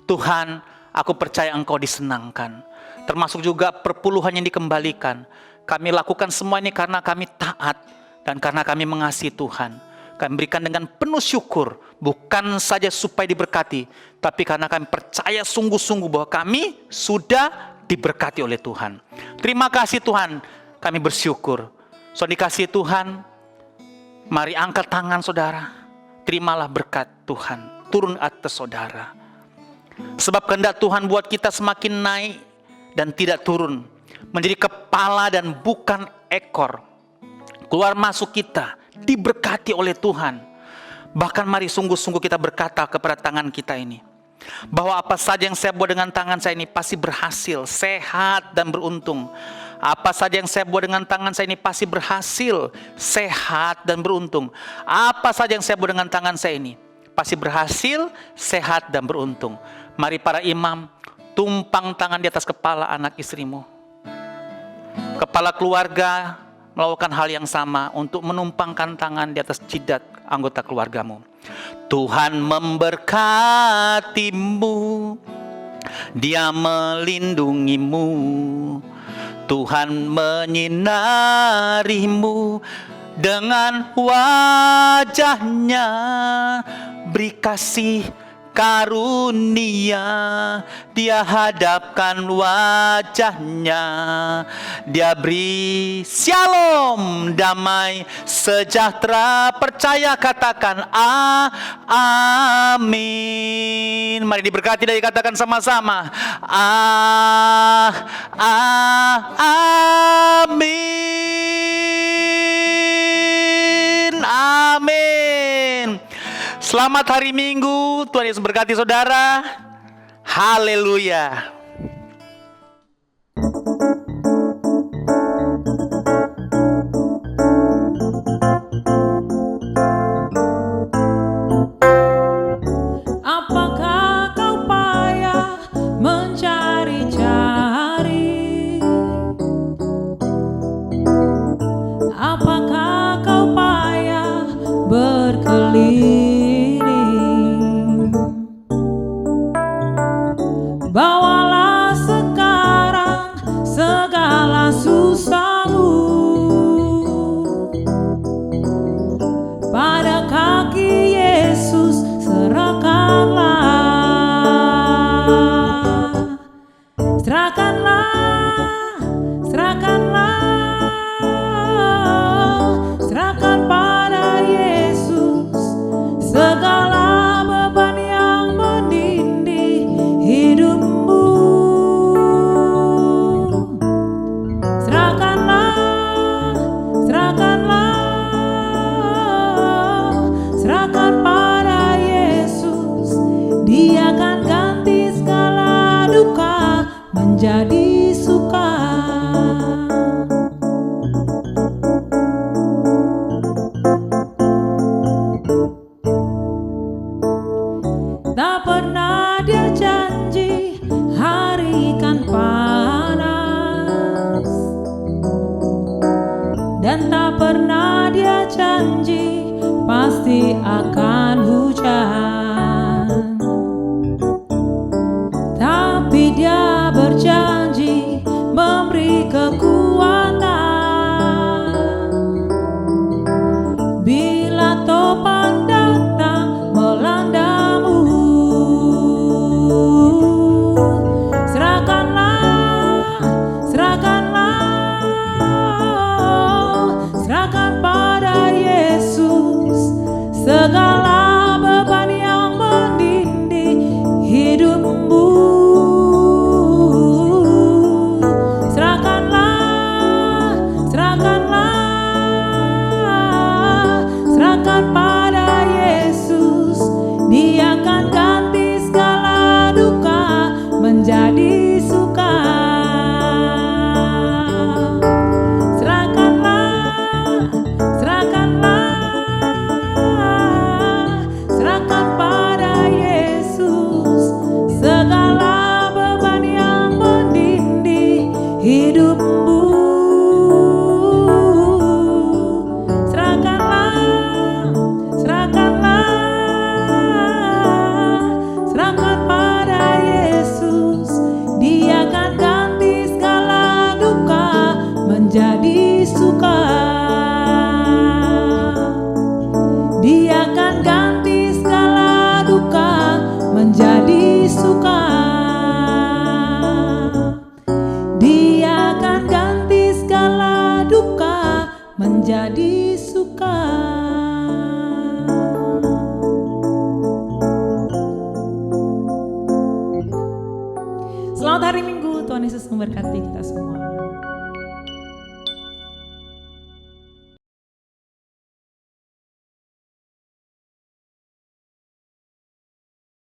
Tuhan, aku percaya Engkau disenangkan. Termasuk juga perpuluhan yang dikembalikan. Kami lakukan semua ini karena kami taat dan karena kami mengasihi Tuhan. Kami berikan dengan penuh syukur, bukan saja supaya diberkati, tapi karena kami percaya sungguh-sungguh bahwa kami sudah diberkati oleh Tuhan. Terima kasih Tuhan, kami bersyukur. So dikasihi Tuhan, mari angkat tangan saudara, terimalah berkat Tuhan, turun atas saudara. Sebab kehendak Tuhan buat kita semakin naik dan tidak turun, menjadi kepala dan bukan ekor. Keluar masuk kita diberkati oleh Tuhan. Bahkan mari sungguh-sungguh kita berkata kepada tangan kita ini, bahwa apa saja yang saya buat dengan tangan saya ini pasti berhasil, sehat dan beruntung. Apa saja yang saya buat dengan tangan saya ini pasti berhasil, sehat dan beruntung. Apa saja yang saya buat dengan tangan saya ini pasti berhasil, sehat dan beruntung. Mari para imam, tumpang tangan di atas kepala anak istrimu. Kepala keluarga melakukan hal yang sama untuk menumpangkan tangan di atas jidat anggota keluargamu. Tuhan memberkatimu, Dia melindungimu, Tuhan menyinarimu dengan wajah-Nya, beri kasih karunia, Dia hadapkan wajah-Nya, Dia beri shalom, damai, sejahtera. Percaya, katakan amin. Mari diberkati dan dikatakan sama-sama, amin. Amin. Selamat hari Minggu, Tuhan Yesus berkati saudara. Haleluya. Apakah kau payah mencari-cari? Apakah kau payah berkeliling? Bawalah sekarang segala susahmu pada kaki Yesus, serahkanlah. Serahkan pada Yesus segala beban yang menindih hidupmu. Serahkan pada Yesus, Dia akan ganti segala duka menjadi suka. Tak pernah Dia janji hari kan panas, dan tak pernah Dia janji pasti akan hujan. Tapi Dia berjanji memberi kekuatan bila topan datang melandamu. Serahkan pada Yesus segala beban yang menjadi suka. Selamat hari Minggu, Tuhan Yesus memberkati kita semua.